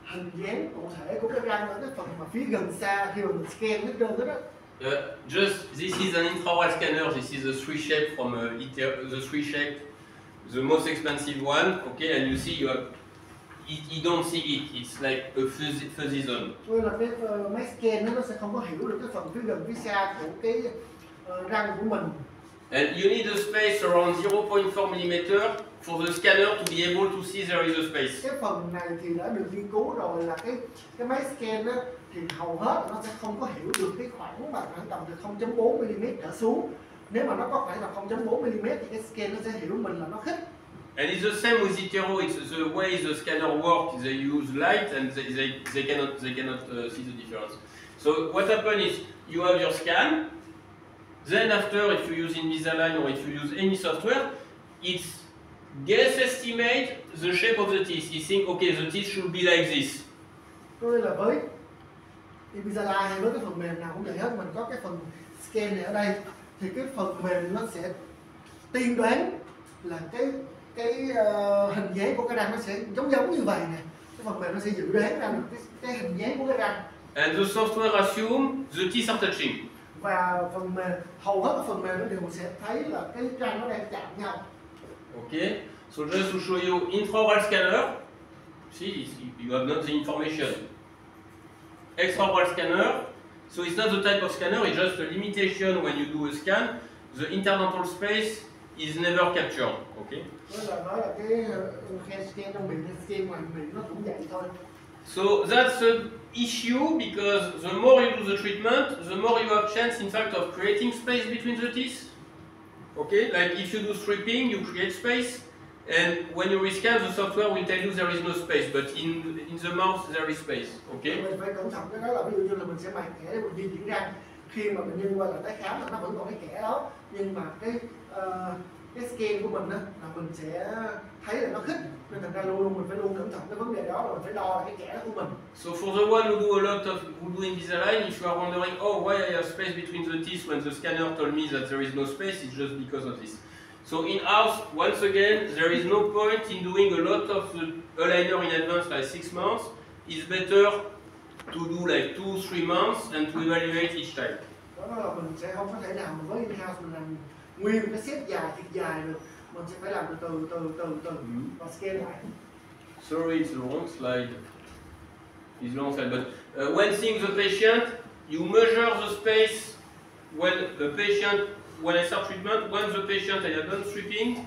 hình dáng cụ thể của cái răng ở cái phần mà phía gần xa khi mà mình scan hết trơn hết á. Just this is an intraoral scanner. This is the 3 shape from the 3 shape, the most expensive one. Okay, and you see you don't see it. It's like a fuzzy zone. Nên là cái máy scan nó sẽ không có hiểu được cái phần phía gần phía xa của cái răng của mình. And you need a space around 0.4 mm for the scanner to be able to see there is a space. Cái phần này thì đã được nghiên cứu rồi, là cái máy scan á, thì hầu hết nó sẽ không có hiểu được cái khoảng mà khoảng tầm từ 0.4 mm trở xuống. Nếu mà nó có khoảng là 0.4 mm thì cái scan nó sẽ hiểu mình là nó khít. And it's the same with Itero. It's the way the scanner works. They use light, and they cannot see the difference. So what happens is you have your scan. Then after, if you use Invisalign or if you use any software, it's guess estimate the shape of the teeth. You think, okay, the teeth should be like this. Có nghĩa là với Invisalign hay với cái phần mềm nào cũng vậy hết, mình có cái phần scan này ở đây thì cái phần mềm nó sẽ tiên đoán là cái hình dáng của cái răng nó sẽ giống như vậy nè. Cái phần mềm nó sẽ dự đoán ra được cái hình dáng của cái răng. And the software assume the teeth are touching. Và phần mềm, hầu hết các phần mềm nó đều sẽ thấy là cái răng nó đang chạm nhau. Okay, so just to show you, intraoral scanner, see, you have not the information. Extraoral scanner, so it's not the type of scanner, it's just a limitation when you do a scan. The interdental space is never captured, okay? Nói là cái scan trong miệng, scan ngoài miệng nó cũng vậy thôi. So that's an issue because the more you do the treatment, the more you have chance, in fact, of creating space between the teeth. Okay, like if you do stripping, you create space, and when you rescan, the software will tell you there is no space, but in the mouth there is space. Okay. Mình phải cẩn thận cái đó là ví dụ như là mình sẽ mài kẽ để mình di chuyển răng. Khi mà bệnh nhân qua là tái khám là nó vẫn còn cái kẽ đó, nhưng mà cái scan của mình á là mình sẽ thấy là nó khít, nên thành ra luôn mình phải luôn cẩn thận cái vấn đề đó, là mình phải đo là cái kẽ đó của mình. So for the one who do a lot of Invisalign, if you are wondering, oh, why I have space between the teeth when the scanner told me that there is no space, it's just because of this. So in-house, once again, there is no point in doing a lot of the aligner in advance, like 6 months. It's better to do like 2-3 months and to evaluate each time. Đó là mình sẽ không có thể nào mà với in-house mình làm nguyên cái set dài thiệt dài được, mình sẽ phải làm từ từ và scan lại. Sorry, it's the wrong slide. It's the wrong slide, but when seeing the patient, you measure the space when the patient, when I start treatment, when the patient I have done stripping,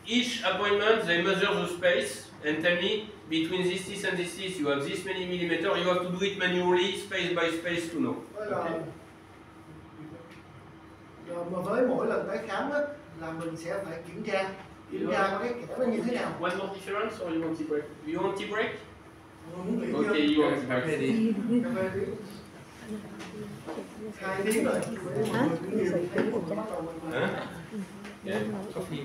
each appointment they measure the space and tell me between this teeth and this teeth you have this many millimeter. You have to do it manually, space by space to know. Okay. Rồi mà với mỗi lần tái khám á, là mình sẽ phải kiểm tra cái kẽ nó như thế nào. One more difference or you want tea break? You want tea break? Okay, you want tea break. 2 tiếng rồi. Yeah, coffee.